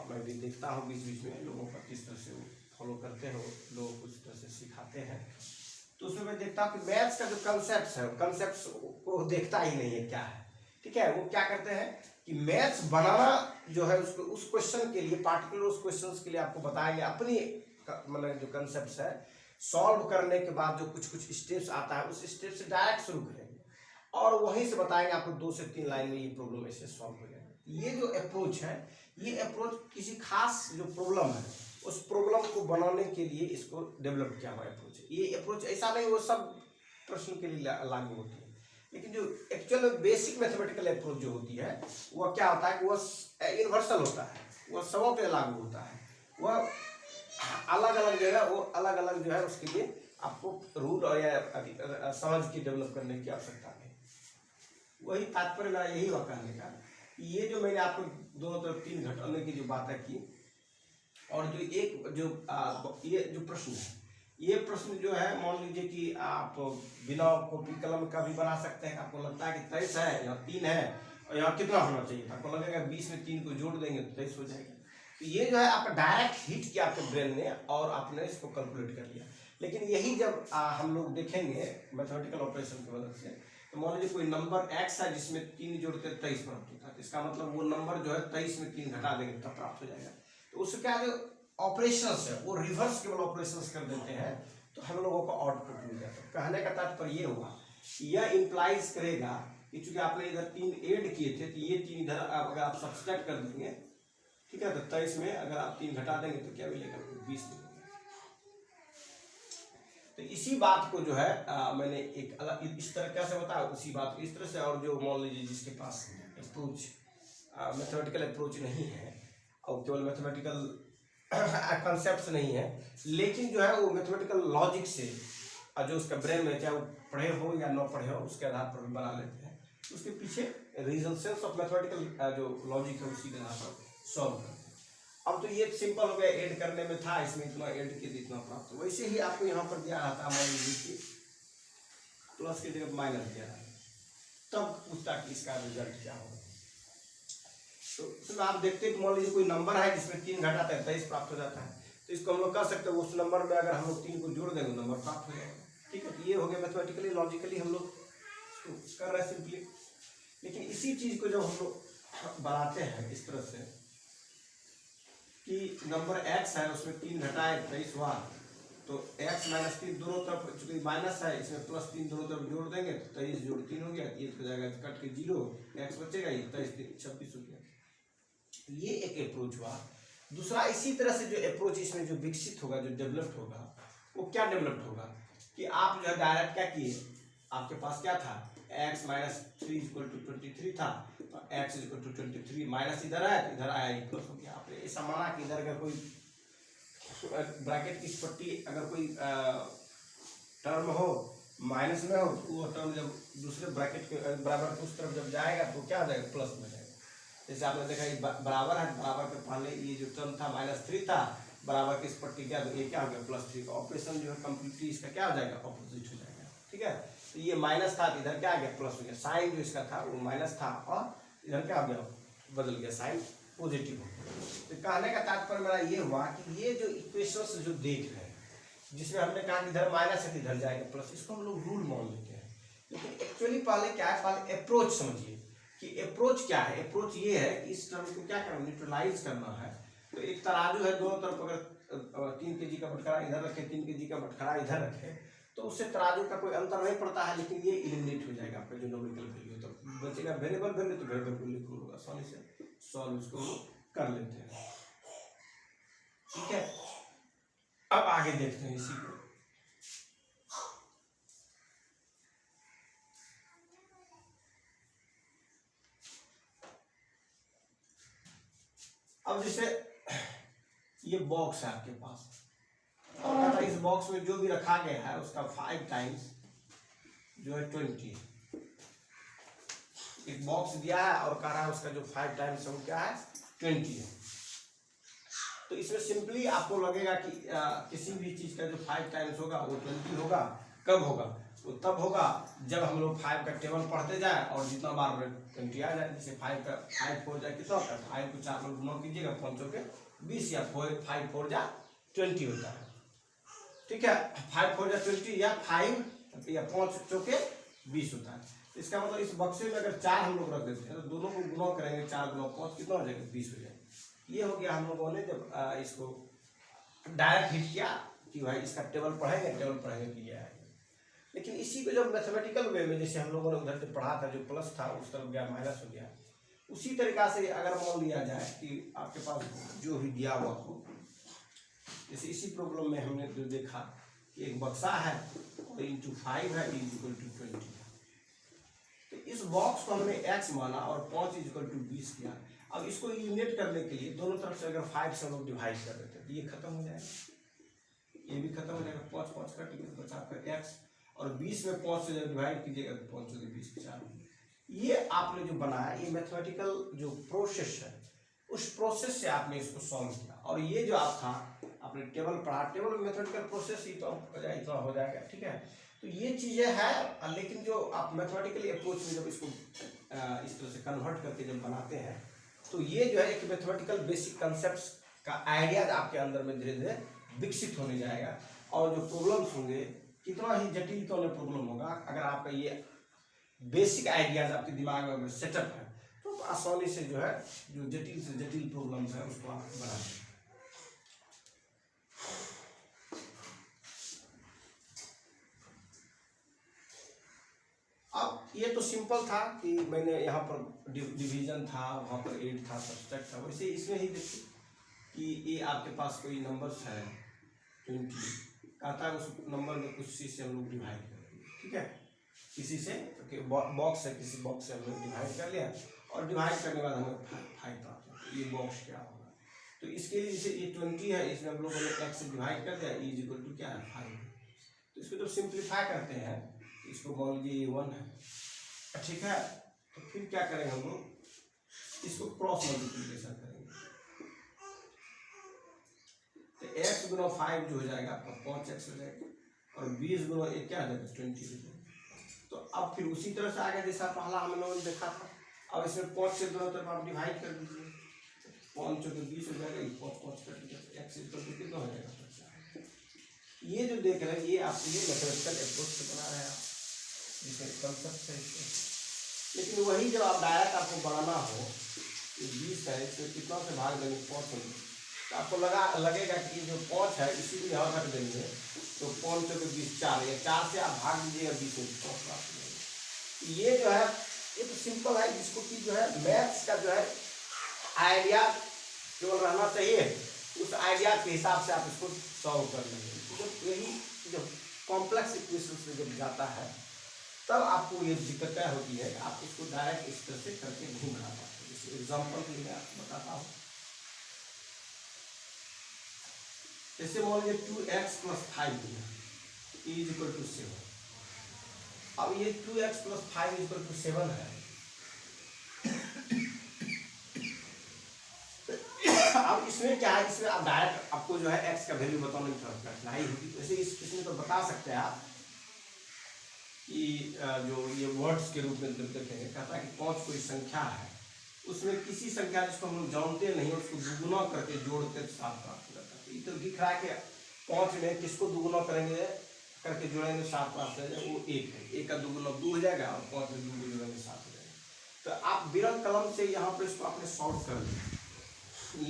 मैं भी देखता हूँ बीच बीच में लोगों का किस तरह से फॉलो करते हो, लोगों को इस तरह से सिखाते हैं। तो उसमें मैं देखता हूँ कि मैथ्स का जो कंसेप्ट है, कंसेप्ट को देखता ही नहीं है क्या है, ठीक है। वो क्या करते हैं कि मैथ्स बनाना जो है उसको, उस क्वेश्चन के लिए पर्टिकुलर उस क्वेश्चन के लिए आपको बताएंगे अपनी मतलब जो कंसेप्ट है, सॉल्व करने के बाद जो कुछ कुछ स्टेप्स आता है उस स्टेप से डायरेक्ट शुरू करेंगे और वहीं से बताएंगे आपको 2 से 3 लाइन में ये प्रॉब्लम ऐसे सॉल्व हो जाएगा। ये जो अप्रोच है, ये अप्रोच किसी खास जो प्रॉब्लम है उस प्रॉब्लम को बनाने के लिए इसको डेवलप किया हुआ अप्रोच है। ये अप्रोच ऐसा नहीं वो सब प्रश्न के लिए लागू होती है, लेकिन जो एक्चुअल बेसिक मैथमेटिकल अप्रोच जो होती है वह क्या होता है कि वह यूनिवर्सल होता है, वह सबों पे लागू होता है। वह अलग अलग जो है वो अलग अलग जो है उसके लिए आपको रूल और या समझ के डेवलप करने की आवश्यकता नहीं। वही तात्पर्य मेरा यही हुआ कहने का, ये जो मैंने आपको दोनों तरफ 3 घटाने की जो बातें की और जो एक जो ये जो प्रश्न है, ये प्रश्न जो है मान लीजिए कि आप बिना कॉपी कलम का भी बना सकते हैं। आपको लगता है कि 23 है, यहाँ 3 है और यहाँ कितना होना चाहिए था, आपको लगेगा 20 में 3 को जोड़ देंगे तो 23 हो जाएगा। तो ये जो है आपका डायरेक्ट हिट किया आपके ब्रेन ने और आपने इसको कैलकुलेट कर लिया। लेकिन यही जब हम लोग देखेंगे मैथमेटिकल ऑपरेशन की मदद से, तो मान लीजिए कोई नंबर x है जिसमें 3 जोड़ते 23 प्राप्त होता है, तो इसका मतलब वो नंबर जो है 23 में 3 घटा देंगे तब प्राप्त हो जाएगा। तो उससे क्या जो ऑपरेशंस है वो रिवर्स केवल ऑपरेशंस कर देते हैं तो हम लोगों को आउटपुट मिल जाता है। कहने का तात्पर्य ये हुआ कि यह इंप्लाइज करेगा कि चूंकि आपने इधर 3 ऐड किए थे तो ये 3 इधर अगर आप सब्सट्रैक्ट कर देंगे, ठीक है, तो 23 में अगर आप 3 घटा देंगे तो क्या मिलेगा, 20 मिलेगा। तो इसी बात को जो है मैंने एक अलग इस तरह से बताया, उसी बात को इस तरह से। और जो मान लीजिए जिसके पास अप्रोच मैथमेटिकल अप्रोच नहीं है और केवल मैथमेटिकल कॉन्सेप्ट्स नहीं है, लेकिन जो है वो मैथमेटिकल लॉजिक से जो उसका ब्रेन में चाहे वो पढ़े हो या न पढ़े हो उसके आधार पर भी बना लेते हैं। उसके पीछे रीजन सेंस ऑफ मैथमेटिकल जो लॉजिक है उसी के आधार पर सॉल्व करते हैं। अब तो ये सिंपल हो गया, ऐड करने में था, इसमें इतना ऐड किया इतना प्राप्त। वैसे ही आपको यहाँ पर दिया रहा था, मान लीजिए कि प्लस की जगह माइनस दिया रहा, तब पूछता कि इसका रिजल्ट क्या होगा। तो उसमें आप देखते हैं कि मान लीजिए कोई नंबर है जिसमें 3 घटाते हैं 23 प्राप्त हो जाता है, तो इसको हम लोग कर सकते हैं उस नंबर में अगर हम लोग 3 को जोड़ देंगे नंबर प्राप्त हो जाएगा, ठीक है। तो ये हो गया मैथमेटिकली लॉजिकली हम लोग कर रहे हैं सिंपली। लेकिन इसी चीज को जब हम लोग बनाते हैं इस तरह से कि नंबर x है उसमें 3 घटाए 23 हुआ, तो x माइनस 3 दोनों तरफ चूंकि माइनस है इसमें प्लस 3 दोनों तरफ जोड़ देंगे तो 23 जोड़ 3 हो गया, ये हो जाएगा कट के 0, x बचेगा, ये 23 26 हो गया। ये एक अप्रोच हुआ। दूसरा इसी तरह से जो अप्रोच इसमें जो विकसित होगा, जो डेवलप्ड होगा, वो क्या डेवलप्ड होगा कि आप जो है डायरेक्ट क्या किए, आपके पास क्या था, x माइनस 3 = 23 था, तो x = 23 माइनस इधर आया तो इधर आया प्लस हो गया। आपने ऐसा माना कि इधर अगर कोई ब्रैकेट की पट्टी अगर कोई टर्म हो माइनस में हो तो वो टर्म जब दूसरे ब्रैकेट के बराबर उस तरफ जब जाएगा तो क्या हो जाएगा, प्लस में जाएगा। जैसे आपने देखा ये बराबर है, बराबर के पहले ये जो टर्म था -3 था, बराबर की इस पट्टी क्या, तो ये क्या हो गया +3 का ऑपरेशन जो है कंप्लीटली इसका क्या हो जाएगा, ऑपोजिट हो जाएगा, ठीक है। तो ये माइनस था, इधर क्या आ गया, प्लस हो गया। साइन जो इसका था वो माइनस था और इधर क्या हो गया, बदल गया, साइन पॉजिटिव हो गया। तो कहने का तात्पर्य मेरा ये हुआ कि ये जो इक्वेशंस जो देख रहे हैं जिसमें हमने कहा कि इधर माइनस है तो इधर जाएगा प्लस, इसको हम लोग रूल मान लेते हैं। लेकिन एक्चुअली पहले क्या है, पहले अप्रोच समझिए कि अप्रोच क्या है। अप्रोच ये है कि इस टर्म को क्या करना, न्यूट्रलाइज करना है। तो एक तराजू है, दोनों तरफ अगर 3 kg का बटखरा इधर रखे, 3 kg का बटखरा इधर रखे, तो उससे तराजू का कोई अंतर नहीं पड़ता है, लेकिन ये एलिमिनेट हो जाएगा आपका जो न्यूमेरिकल वैल्यू, तो बचेगा वेरिएबल वैल्यू, तो वेरिएबल वैल्यू लिखो होगा, आसानी से सॉल्व इसको कर लेते हैं, ठीक है। अब आगे देखते हैं इसी को। अब जैसे ये बॉक्स है आपके पास और इस बॉक्स में जो भी रखा गया है उसका 5 टाइम्स जो है 20। एक बॉक्स दिया है और कह रहा है उसका जो 5 टाइम्स है वो क्या है, 20 है। तो इसमें सिंपली आपको लगेगा कि किसी भी चीज का जो 5 टाइम्स होगा वो 20 होगा। कब होगा, वो तब होगा जब हम लोग 5 का टेबल पढ़ते जाए और जितना बार 20 आ जाए। जैसे 5 का 5 4 जाए कितना होता है, 5 को 4 में गुना कीजिएगा 5 चौके 20 या 5 4 जा 20 होता है। ठीक है, 5 4 जा 20 या 5 या 5 चौके 20 होता है। इसका मतलब इस बक्से में अगर 4 हम लोग रख देते हैं तो दोनों को गुना करेंगे, 4 गुना 5 कितना हो जाएगा, 20 हो जाएगा। ये हो गया हम लोगों ने जब इसको डायरेक्ट हिट किया कि भाई इसका टेबल पढ़ेंगे कि ये आएगा। लेकिन इसी को जब मैथमेटिकल वे में, जैसे हम लोगों ने उधर से पढ़ा था, जो प्लस था उस तरफ गया माइनस हो गया, उसी तरीका से अगर मान लिया जाए कि आपके पास जो भी दिया हुआ हो, जैसे इसी प्रॉब्लम में हमने जो देखा कि एक बक्सा है और इंटू 5 है इक्वल टू 20 है। तो इस बॉक्स को हमने x माना और 5 इक्वल टू 20 किया। अब इसको इलिमिनेट करने के लिए दोनों तरफ से अगर 5 से हम लोग डिवाइड कर देते हैं तो ये खत्म हो जाएगा, ये भी खत्म हो जाएगा, 5 5 कट गया तो बचा आपका x, और 20 में 5 से जब डिवाइड कीजिएगा तो 5 से 20 के 4। ये आपने जो बनाया, ये मैथमेटिकल जो प्रोसेस है, उस प्रोसेस से आपने इसको सॉल्व किया। और ये जो आप था आपने टेबल पढ़ा, टेबल में मैथमेटिकल प्रोसेस ही तो इतना हो जाएगा। ठीक है, तो ये चीज़ें हैं। लेकिन जो आप मैथमेटिकली अप्रोच में जब इसको इस तरह से कन्वर्ट करके जब बनाते हैं तो ये जो है एक मैथमेटिकल बेसिक कंसेप्ट का आइडिया आपके अंदर में धीरे धीरे विकसित होने जाएगा। और जो प्रॉब्लम्स होंगे, कितना ही जटिल क्यों न प्रॉब्लम होगा, अगर आपका ये बेसिक आइडियाज आपके दिमाग में सेटअप है तो आसानी से जो है जो जटिल से जटिल प्रॉब्लम्स है उसको आप बना सकते हैं। अब ये तो सिंपल था कि मैंने यहाँ पर डिवीजन था, वहाँ पर एड था, सब्सट्रैक्ट था। वैसे इसमें ही देखिए कि ये आपके पास कोई नंबर्स है 20, कहता है उस नंबर में कुछ चीज से हम लोग डिवाइड करेंगे। ठीक है, किसी से बॉक्स है, किसी बॉक्स से हम लोग डिवाइड कर लिया और डिवाइड करने के बाद हमें 5 प्राप्त होता है। ये बॉक्स क्या होगा, तो इसके लिए जैसे ये 20 है, इसमें हम लोगों ने x से डिवाइड कर दिया, इज इक्वल टू क्या है 5। तो इसको जब सिंप्लीफाई करते हैं, इसको मान लीजिए ये 1 है। ठीक है, तो फिर क्या करेंगे हम लोग, इसको क्रॉस मल्टीप्लिकेशन करेंगे। तो x गुना 5 जो हो जाएगा आपका 5x हो जाएगा, और 20 गुना 1 क्या हो जाएगा 20 हो जाएगा। तो अब फिर उसी तरह से आगे जैसा पहला हम लोगों ने देखा था, अब इसमें 5 से दोनों तरफ आप डिवाइड कर दीजिए, 5 चौके 20 हो जाएगा, 5 कर दीजिए, x इक्वल टू कितना हो जाएगा 50। ये जो देख रहे हैं ये आप ये मैथमेटिकल अप्रोच से बना रहे हैं आप, जिसका कंसेप्ट है इसमें। लेकिन वही जब आप डायरेक्ट आपको बनाना हो, 20 है, इसमें कितना से भाग देंगे 5 में, तो आपको लगेगा कि जो 5 है इसी को यहाँ रख देंगे तो 5 चौके 20 4, या 4 से आप भाग दीजिएगा 20 में 5 प्राप्त हो जाएगा। ये जो है ये तो सिंपल है, जिसको कि जो है मैथ्स का जो है आइडिया केवल रहना चाहिए, उस आइडिया के हिसाब से आप इसको सॉल्व कर लेंगे। तो यही जो कॉम्प्लेक्स इक्वेशन से जब जाता है तब आपको ये दिक्कतें होती है, आप इसको डायरेक्ट इस तरह से करके नहीं बना पाते। जैसे एग्जाम्पल के लिए मैं आपको बताता हूँ, जैसे मान लीजिए 2x + 5 इज इक्वल टू 7। अब ये 2x + 5 इक्वल टू 7 है। अब इसमें क्या है, इसमें आप डायरेक्ट आपको जो है x का वैल्यू बताने की कठिनाई होगी। वैसे इसमें तो बता सकते हैं आप कि जो ये वर्ड्स के रूप में देखेंगे, कहता है कि 5 कोई संख्या है, उसमें किसी संख्या जिसको हम लोग जानते नहीं उसको दुगुना करके जोड़ते 7 प्राप्त हो जाता है। ये तो दिख रहा है कि 5 में किसको दुगुना करेंगे करके जोड़ेंगे 7 प्राप्त हो जाएगा, वो 1 है, 1 का दुगुना 2 हो जाएगा और 5 में 2 जोड़ेंगे 7 हो जाएगा। तो आप बिरल कलम से यहाँ पर इसको आपने सॉल्व कर लिया,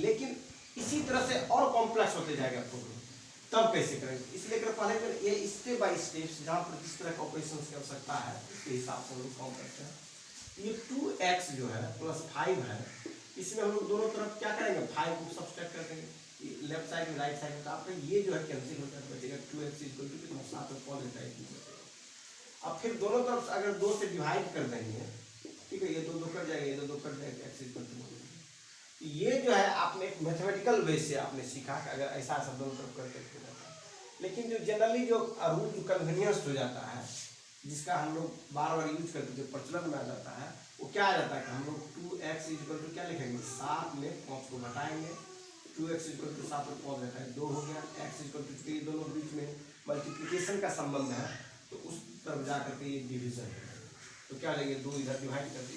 लेकिन इसी तरह से और कॉम्प्लेक्स होते जाएगा प्रॉब्लम, तब कैसे करेंगे। इसलिए पहले ये स्टेप बाय स्टेप जहाँ पर जिस तरह का ऑपरेशन कर सकता है उसके हिसाब से हम लोग काम करते हैं। ये 2x जो है + 5 है, इसमें हम लोग दोनों तरफ क्या करेंगे, 5 को सब्सट्रैक्ट कर देंगे, लेफ्ट साइड में राइट साइड में, तो आपका ये जो है कैंसिल हो जाएगा, बचेगा 2x इक्वल टू कितना 7 और 5 रहता है। अब फिर दोनों तरफ अगर 2 से डिवाइड कर देंगे, ठीक है, ये 2 2 कट जाएगा, ये 2 2 कट जाएगा, x इक्वल टू। ये जो है आपने एक मैथमेटिकल वे से आपने सीखा कि अगर ऐसा सब दोनों तरफ करके हो जाता है। लेकिन जो जनरली जो रूल जो कन्वीनियंस हो जाता है, जिसका हम लोग बार बार यूज करते जो प्रचलन में आ जाता है, वो क्या आ जाता है कि हम लोग 2x इक्वल टू क्या लिखेंगे, 7 में 5 को घटाएंगे, 2x इक्वल टू 7 और 5 रहता है 2 हो गया, x इक्वल टू, ये दोनों बीच में मल्टीप्लिकेशन का संबंध है, तो उस तरफ जा करके ये डिवीजन है, तो क्या लेंगे 2 इधर डिवाइड करके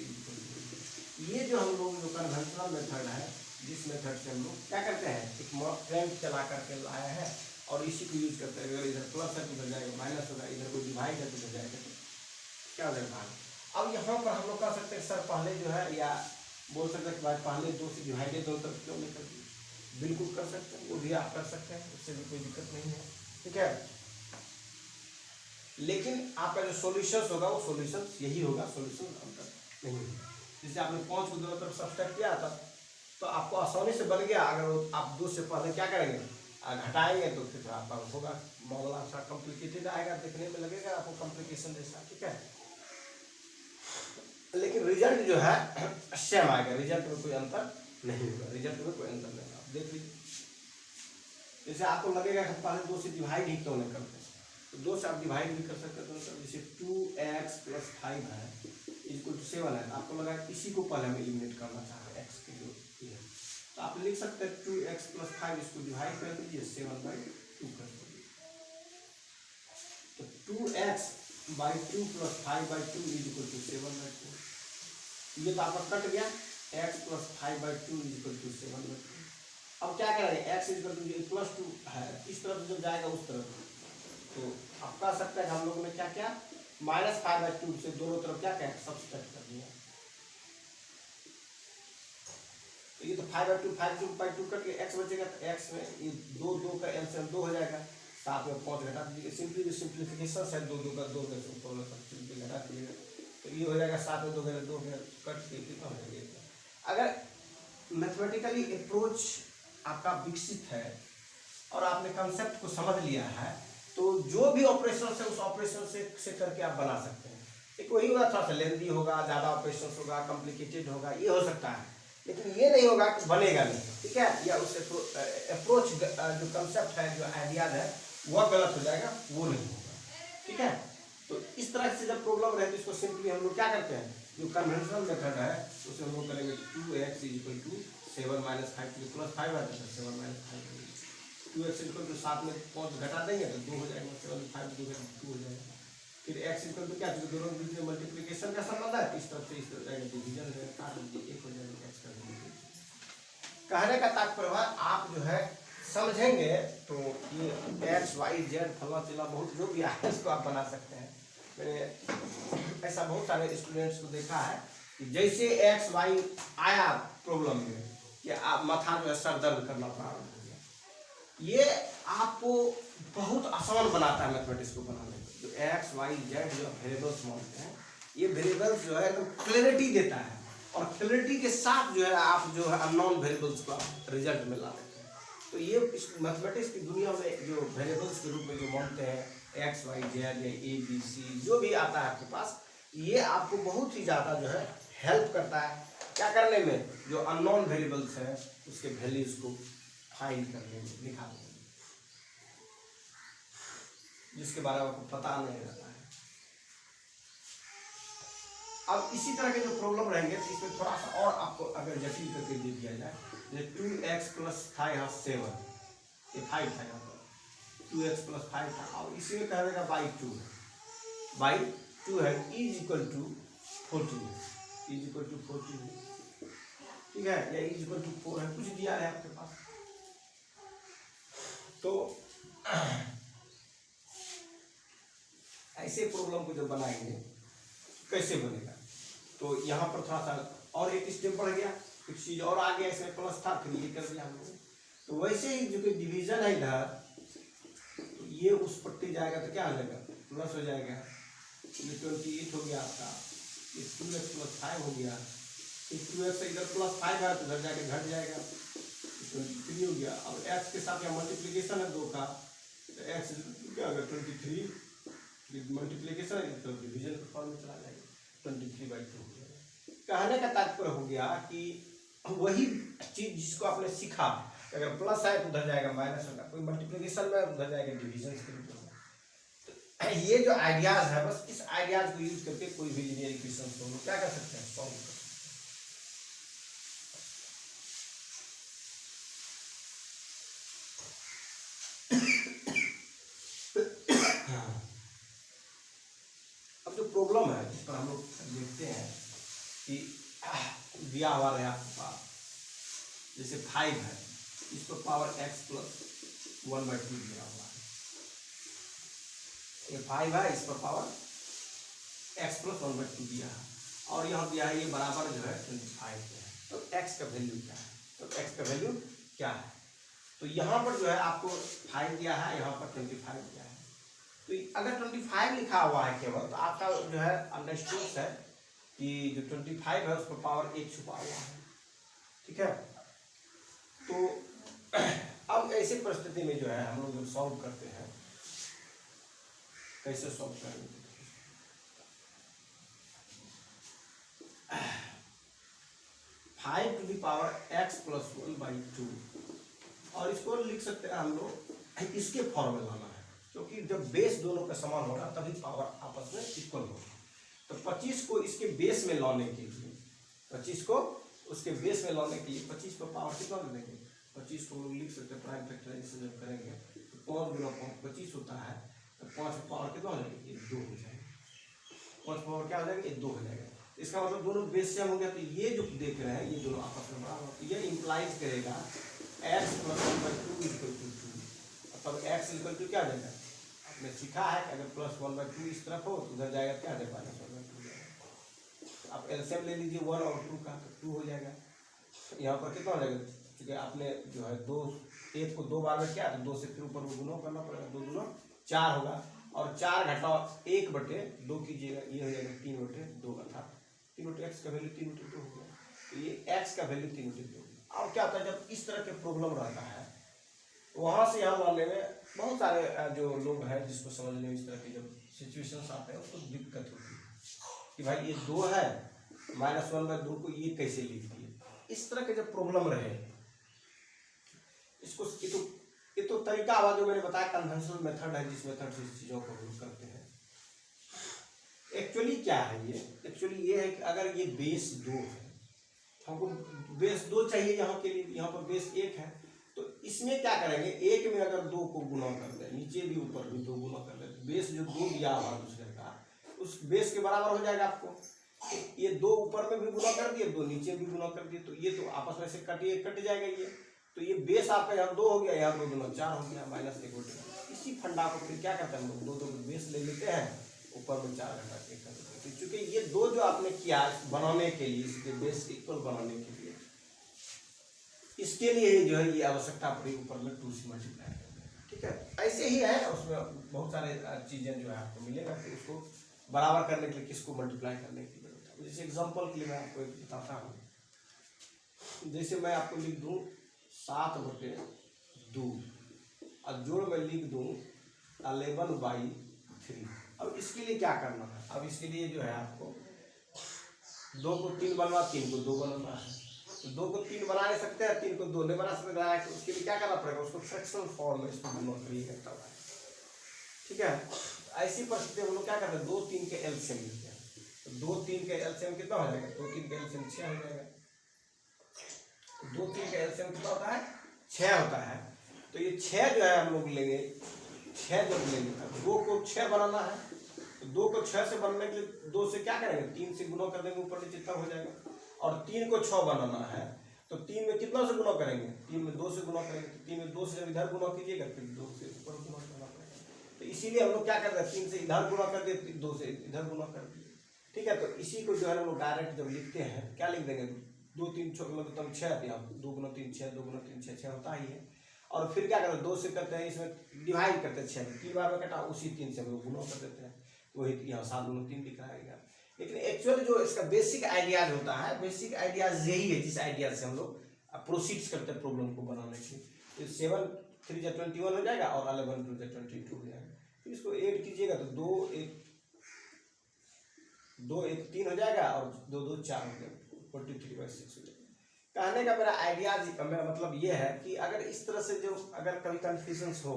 ये जो हम लोग जो कन्वेंशनल मेथड है, जिस मेथड से हम लोग क्या करते हैं, एक करंट चला करके लाया है और इसी को यूज करते हैं। अगर इधर प्लस है तो इधर जाएगा माइनस होगा, इधर कोई डिवाइड है तो इधर जाएगा, तो क्या हो जाएगा। अब यहाँ पर हम लोग कर सकते हैं सर पहले जो है, या बोल सकते हैं कि भाई पहले 2 से डिवाइडेड दो तरफ क्यों नहीं कर दिए, बिल्कुल कर सकते हैं, वो भी आप कर सकते हैं, उससे भी कोई दिक्कत नहीं है, ठीक है। लेकिन आपका जो सॉल्यूशन होगा वो सॉल्यूशन यही होगा, सॉल्यूशन अंतर नहीं होगा। जैसे आपने 5 को दोनों तरफ सब्सट्रैक्ट किया था तो आपको आसानी से बन गया। अगर आप 2 से पहले क्या करेंगे, घटाएंगे तो फिर आपका होगा मॉडल अच्छा कॉम्प्लिकेटेड आएगा, देखने में लगेगा आपको कॉम्प्लिकेशन जैसा, ठीक है। लेकिन रिजल्ट जो है सेम आएगा, रिजल्ट में कोई अंतर नहीं होगा, रिजल्ट में कोई अंतर नहीं। आप देख लीजिए, जैसे आपको लगेगा कि पहले 2 से डिवाइड ही क्यों नहीं करते, तो 2 से आप डिवाइड भी कर सकते हैं। तो जैसे 2x + 5 है इक्वल टू 7 है, आपको लगा इसी को पहले हम एलिमिनेट करना चाह रहे हैं x के जो है, तो आप लिख सकते हैं 2x + 5 इसको डिवाइड कर दीजिए 7/2 कर दीजिए, तो 2x/2 + 5/2 = 7/2। ये तो आपका कट गया, x + 5/2 = 7/2। अब क्या करेंगे, x = +2 है, इस तरफ जब जाएगा उस तरफ, तो आप कह सकते हैं हम लोगों ने क्या किया, -5/2 से दोनों तरफ क्या करें सब्सट्रैक्ट कर दिया। तो ये तो 5/2 कट के x बचेगा, तो x में ये 2 का एलसीएम 2 हो जाएगा, 7 में 5 घटा दीजिए, सिंपली सिंप्लीफिकेशन है, 2 का 2 का ऊपर सिंपली घटा दीजिएगा, तो ये हो जाएगा 7 में 2 घटा 2 कट के कितना हो जाएगा। अगर मैथमेटिकली अप्रोच आपका विकसित है और आपने कंसेप्ट को समझ लिया है, तो जो भी ऑपरेशन है उस ऑपरेशन से करके आप बना सकते हैं। एक वही होगा, थोड़ा सा लेंथी होगा, ज़्यादा ऑपरेशन होगा, कॉम्प्लिकेटेड होगा, ये हो सकता है, लेकिन ये नहीं होगा कि बनेगा नहीं, ठीक है। या उस अप्रोच जो कंसेप्ट है, जो आइडियाज है, वह गलत हो जाएगा, वो नहीं होगा, ठीक है। तो इस तरह से जब प्रॉब्लम रहे तो इसको सिंपली हम लोग क्या करते हैं, जो कन्वेंशनल मेथड है उसे हम लोग करेंगे 2x = 7 - 5 + 5 आता है, 7 - 5 2x = 7 में 5 घटा देंगे तो 2 हो जाएगा, 7 में 5 2 हो जाएगा। फिर x = क्या, जो दोनों बीच में मल्टीप्लिकेशन का संबंध है, इस तरफ से इस तरफ जाएगा, डिवीजन है, काट दीजिए 1 हो जाएगा x का वैल्यू। कहने का तात्पर्य आप जो है समझेंगे तो ये x y z फला चिला बहुत जो भी है इसको आप बना सकते हैं। मैंने ऐसा बहुत सारे स्टूडेंट्स को देखा है कि जैसे x y आया प्रॉब्लम में कि आप माथा जो है सर दर्द करना प्रारंभ हो गया, ये आपको बहुत आसान बनाता है मैथमेटिक्स को बनाने में। जो x y z जो वेरिएबल्स मानते हैं, ये वेरिएबल्स जो है क्लैरिटी देता है, और क्लैरिटी के साथ जो है आप जो है अननोन वेरिएबल्स को रिजल्ट में ला देते हैं। तो ये इस मैथमेटिक्स की दुनिया में जो वेरिएबल्स के रूप में जो मानते हैं x y z या a b c जो भी आता है आपके पास, ये आपको बहुत ही ज़्यादा जो है हेल्प करता है क्या करने में, जो अननोन वेरिएबल्स हैं उसके वैल्यूज को फाइंड करने में, निकालने में, जिसके बारे में आपको पता नहीं रहता है। अब इसी तरह के जो प्रॉब्लम रहेंगे तो इसमें थोड़ा सा और आपको अगर जटिल करके दे दिया जाए, जैसे 2x + 5 है 7, ये 5 था यहाँ पर, 2x + 5 था, और इसी में कह देगा /2 है, /2 है = 14, ठीक है, या =4 है, कुछ दिया है आपके पास। तो ऐसे प्रॉब्लम को जब बनाएंगे कैसे बनेगा, तो यहाँ पर थोड़ा सा और एक स्टेप बढ़ गया, कुछ चीज़ और आ गया, इसमें प्लस था फिर ये कर दिया हम लोग। तो वैसे ही जो कि डिवीजन है इधर, तो ये उस पट्टी जाएगा तो क्या हो जाएगा, प्लस हो जाएगा, ये 28 हो गया आपका, ये 2x + 5 हो गया, फिर 2x से इधर +5 है तो इधर जाके घट जाएगा, 23 हो गया। अब x के साथ यहाँ मल्टीप्लीकेशन है 2 का, तो x क्या होगा 23, मल्टीप्लीकेशन है तो डिवीजन के फॉर्म में चला जाएगा, 23/2 हो जाएगा। कहने का तात्पर्य हो गया कि वही चीज जिसको आपने सीखा, अगर प्लस है तो उधर जाएगा माइनस होगा, कोई मल्टीप्लिकेशन में उधर जाएगा डिवीजन के रूप में। तो ये जो आइडियाज है, बस इस आइडियाज को यूज करके कोई भी लीनियर इक्वेशन को हम क्या कर सकते हैं, सॉल्व कर सकते हैं। प्रॉब्लम है जिस पर हम लोग देखते हैं कि दिया हुआ रहे आपके पास, जैसे 5 है, इस पर पावर x प्लस 1/2 दिया हुआ है। ये 5 है, इस पर पावर x प्लस 1/2 दिया है, और यहाँ दिया है ये बराबर जो है 25 है। तो x का वैल्यू क्या है? तो x का वैल्यू क्या है? तो यहाँ पर जो है आपको 5 दिया है, यहाँ पर 25 दिया है। तो अगर 25 लिखा हुआ है केवल, तो आपका जो है अंडरस्टूड है कि जो 25 है उस पर पावर 1 छुपा हुआ है। ठीक है, तो अब ऐसी परिस्थिति में जो है हम लोग जब सॉल्व करते हैं, कैसे सॉल्व करेंगे? 5 to the power x plus 1/2, और इसको लिख सकते हैं हम लोग इसके फॉर्म में लाना है, क्योंकि जब बेस दोनों का समान होगा तभी पावर आपस में इक्वल होगा। तो 25 को इसके बेस में लाने के लिए, 25 को उसके बेस में लाने के लिए 25 पर पावर कितना दे देंगे? 25 को लोग लिख सकते हैं प्राइम फैक्टराइजेशन जब करेंगे तो 5 गुना 25 होता है, तो 5 पावर कितना हो जाएगा? ये 2 हो जाएगा। 5 पावर क्या हो जाएगा? ये 2 हो जाएगा। इसका मतलब दोनों बेस सेम हो गया, तो ये जो देख रहे हैं ये दोनों आपस में बराबर, तो ये इंप्लाइज करेगा x प्लस 1/2 इक्वल टू 2। मतलब x इक्वल टू क्या आ जाएगा? आपने सीखा है कि अगर प्लस 1/2 इस तरफ हो तो उधर जाएगा क्या आ जाएगा? माइनस 1/2। आप एलसीएम ले लीजिए 1 और 2 का, तो 2 हो जाएगा। यहाँ पर कितना हो जाएगा? क्योंकि आपने जो है 2 1 को 2 बार में क्या, तो 2 से फिर ऊपर गुना करना पड़ेगा, 2 गुना 4 होगा, और 4 घटाओ 1/2 कीजिएगा, ये हो जाएगा 3/2, अर्थात 3/x का वैल्यू 3/2 हो गया। तो ये x का वैल्यू 3/2। अब क्या होता है जब इस तरह के प्रॉब्लम रहता है, वहाँ से यहाँ लाने में बहुत सारे जो लोग हैं जिसको समझने में इस तरह के जब सिचुएशंस आते हैं उसको दिक्कत होती है कि भाई ये 2 है, -1/2 को ये कैसे लिख दिए। इस तरह के जब प्रॉब्लम रहे, इसको ये तो तरीका हुआ जो मैंने बताया, कन्वेंशनल मेथड है, जिस मेथड से इस चीज़ों को हम करते हैं। एक्चुअली क्या है ये? एक्चुअली ये है कि अगर ये बेस 2 है, हमको बेस 2 चाहिए यहाँ के लिए, यहाँ पर बेस 1 है, तो इसमें क्या करेंगे? 1 में अगर 2 को गुना कर दें, नीचे भी ऊपर भी 2 गुना कर दें, बेस जो 2 दिया हुआ दूसरे का उस बेस के बराबर हो जाएगा आपको। ये 2 ऊपर में भी गुना कर दिए, 2 नीचे भी गुना कर दिए, तो ये तो आपस में से कट जाएगा ये। तो ये बेस आपका यहाँ 2 हो गया, यहाँ 2 गुना 4 हो गया, -1/2। इसी फंडा को फिर क्या करते हैं हम लोग? 2 बेस ले लेते हैं, ऊपर में 4 घटा के कर देते हैं। क्योंकि ये 2 जो आपने किया बनाने के लिए, इसके बेस इक्वल बनाने के लिए, इसके लिए जो है ये आवश्यकता पड़ी ऊपर में 2 से मल्टीप्लाई करना। ठीक है, ऐसे ही है, उसमें बहुत सारे चीज़ें जो है आपको मिलेगा, तो उसको बराबर करने के लिए किसको मल्टीप्लाई करने की जरूरत है। जैसे एग्जांपल के लिए मैं आपको एक बताता हूँ। जैसे मैं आपको लिख दूँ 7/2, और जोड़ में लिख दूँ 11/3। अब इसके लिए क्या करना है? अब इसके लिए जो है आपको 2 को 3 बनवा, 3 को 2 बनाना है। तो 2 को 3 बना नहीं सकते हैं, 3 को 2 नहीं बना सकते हैं, तो उसके लिए क्या करना पड़ेगा? उसको फ्रैक्शनल फॉर्म में इसको गुना करिए तब है। ठीक है, ऐसी परिस्थिति में हम लोग क्या करते हैं? 2 3 के एलसीएम लेते हैं। तो 2 3 के एलसीएम कितना हो जाएगा? 2 3 के एलसीएम 6 हो जाएगा। 2 3 का एलसीएम कितना होता है? 6 होता है। तो ये 6 जो है हम लोग लेंगे, 6 जब लेंगे, 2 को 6 बनाना है, तो 2 को 6 से बनने के लिए 2 से क्या करेंगे? 3 से गुना कर देंगे, ऊपर नीचे तब हो जाएगा। और 3 को 6 बनाना है, तो 3 में कितना से गुना करेंगे? 3 में 2 से गुना करेंगे, तो 3 में 2 से जब इधर गुना कीजिएगा फिर 2 से ऊपर गुना करना पड़ेगा। तो इसीलिए हम लोग क्या करते हैं? 3 से इधर गुना कर दिए, 2 से इधर गुना कर दिए। ठीक है, तो इसी को जो है हम लोग डायरेक्ट जब लिखते हैं क्या लिख देंगे? 2 3 मतलब 6 यहाँ 2 गुना 3 6, 2 गुना 3 6 होता ही है। और फिर क्या करते हैं? 2 से करते हैं, इसमें डिवाइड करते हैं 6 में, 3 बार में कटा, उसी 3 से हम लोग गुना कर देते हैं, वही यहाँ 7 गुना 3 दिख रहा है। लेकिन एक्चुअली जो इसका बेसिक आइडियाज होता है, बेसिक आइडियाज यही है जिस आइडिया से हम लोग प्रोसीड्स करते हैं प्रॉब्लम को बनाने के लिए। 7 3 जा 21 हो जाएगा, और 11 2 जा 22 हो जाएगा। फिर इसको ऐड कीजिएगा तो 2 1 3 हो जाएगा, और 2 2 4 हो जाएगा, 43/6 हो जाएगा। कहने का मेरा आइडियाज, मेरा मतलब ये है कि अगर इस तरह से जो अगर कभी कन्फ्यूजन्स हो,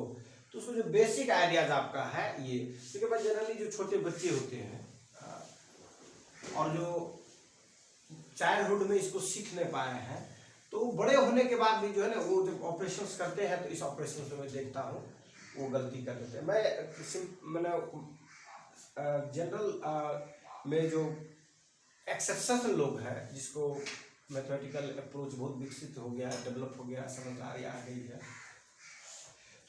तो उसको जो बेसिक आइडियाज आपका है ये, क्योंकि भाई जनरली जो छोटे बच्चे होते हैं और जो चाइल्डहुड में इसको सीख नहीं पाए हैं, तो वो बड़े होने के बाद भी जो है ना, वो जब ऑपरेशंस करते हैं, तो इस ऑपरेशन में मैं देखता हूँ वो गलती कर देते हैं। मैंने जनरल में जो एक्सेप्शनल लोग हैं, जिसको मैथमेटिकल अप्रोच बहुत विकसित हो गया, डेवलप हो गया, समझदारी आ गई है,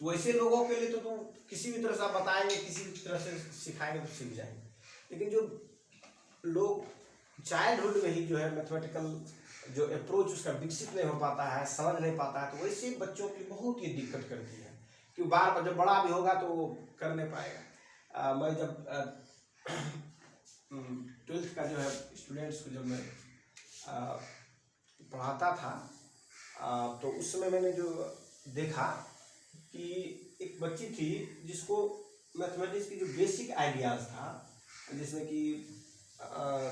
तो वैसे लोगों के लिए तो किसी भी तरह से आप बताएंगे, किसी भी तरह से सिखाएंगे तो सीख जाएंगे। लेकिन जो लोग चाइल्डहुड में ही जो है मैथमेटिकल जो अप्रोच उसका विकसित नहीं हो पाता है, समझ नहीं पाता है, तो वैसे बच्चों की बहुत ही दिक्कत करती है कि बार बार जब बड़ा भी होगा तो वो कर नहीं पाएगा। मैं जब 12th का जो है स्टूडेंट्स को जब मैं पढ़ाता था, तो उस समय मैंने जो देखा कि एक बच्ची थी जिसको मैथमेटिक्स की जो बेसिक आइडियाज़ था, जिसमें कि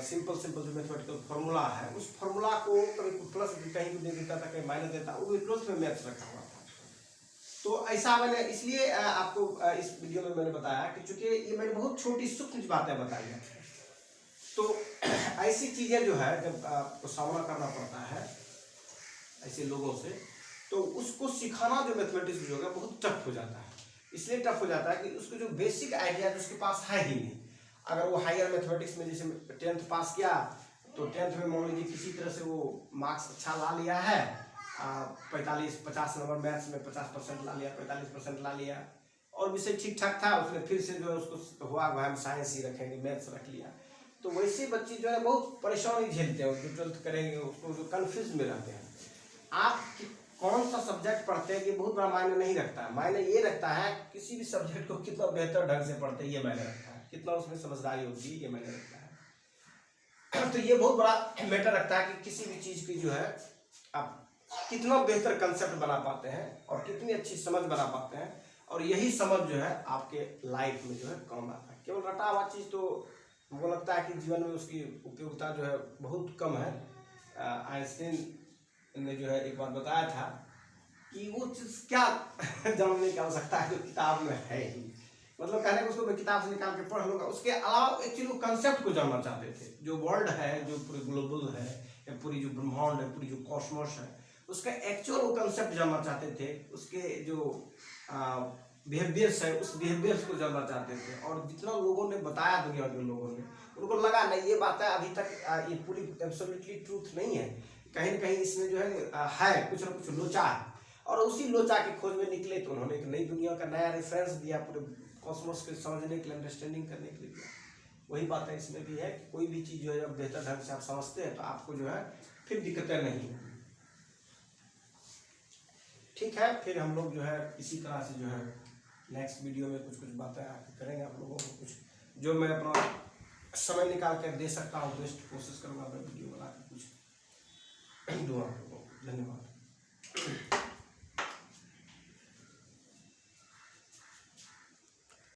सिंपल जो मैथमेटिकल फार्मूला है, उस फार्मूला को कभी प्लस कहीं भी दे देता था, कहीं माइनस देता, वो भी 12th में मैथ्स रखा हुआ था। तो ऐसा मैंने इसलिए आपको इस वीडियो में मैंने बताया कि चूंकि ये मैंने बहुत छोटी सूक्ष्म बातें बताई हैं, तो ऐसी चीज़ें जो है जब आपको सामना करना पड़ता है ऐसे लोगों से, तो उसको सिखाना जो मैथमेटिक्स जो है बहुत टफ हो जाता है। इसलिए टफ हो जाता है कि उसको जो बेसिक आइडिया उसके पास है ही नहीं। अगर वो हायर मैथमेटिक्स में जैसे 10th पास किया, तो 10th में मान लीजिए किसी तरह से वो मार्क्स अच्छा ला लिया है, 45-50 नंबर मैथ्स में 50% ला लिया, 45% ला लिया, और विषय ठीक ठाक था, उसने फिर से जो है उसको हुआ हम साइंस ही रखेंगे, मैथ्स रख लिया। तो वैसे बच्चे जो है बहुत परेशानी झेलते हैं, जो 12th करेंगे उसको जो कन्फ्यूज में रहते हैं। आप कौन सा सब्जेक्ट पढ़ते हैं ये बहुत बड़ा मायने नहीं रखता है, मायने ये रखता है किसी भी सब्जेक्ट को कितना बेहतर ढंग से पढ़ते हैं ये मायने रखता है, कितना उसमें समझदारी होती है ये मायने रखता है। तो ये बहुत बड़ा मैटर रखता है कि किसी भी चीज़ की जो है आप कितना बेहतर कंसेप्ट बना पाते हैं और कितनी अच्छी समझ बना पाते हैं, और यही समझ जो है आपके लाइफ में जो है काम आता है। केवल रटा हुआ चीज़ तो हमको लगता है कि जीवन में उसकी उपयोगिता जो है बहुत कम है। आइंस्टीन ने जो है एक बार बताया था कि वो चीज़ क्या जानने की आवश्यकता है जो किताब में है ही, मतलब कहने को उसको मैं किताब से निकाल के पढ़ लूँगा, उसके अलावा एक्चुअली वो कंसेप्ट को जानना चाहते थे। जो वर्ल्ड है, जो पूरे ग्लोबल है, या पूरी जो ब्रह्मांड है, पूरी जो कॉस्मोस है, उसका एक्चुअल वो कंसेप्ट जानना चाहते थे, उसके जो बिहेवियर्स है उस बिहेवियर्स को जानना चाहते थे। और जितना लोगों ने बताया, दुनिया के लोगों ने, उनको लगा नहीं ये बात है अभी तक ये पूरी एब्सोल्युटली ट्रूथ नहीं है, कहीं ना कहीं इसमें जो है कुछ ना कुछ लोचा है, और उसी लोचा की खोज में निकले। तो उन्होंने एक नई दुनिया का नया रेफरेंस दिया, पूरे कॉस्मोस के समझने के लिए, अंडरस्टैंडिंग करने के लिए दिया। वही बात है इसमें भी है कि कोई भी चीज़ जो है जब बेहतर ढंग से आप समझते हैं तो आपको जो है फिर दिक्कतें नहीं। ठीक है, फिर हम लोग जो है इसी तरह से जो है नेक्स्ट वीडियो में कुछ बातें करेंगे आप लोगों को, कुछ जो मैं अपना समय निकाल कर दे सकता हूँ बेस्ट कोशिश करूँगा मैं वीडियो बना के कुछ दूँ आप लोगों को। धन्यवाद।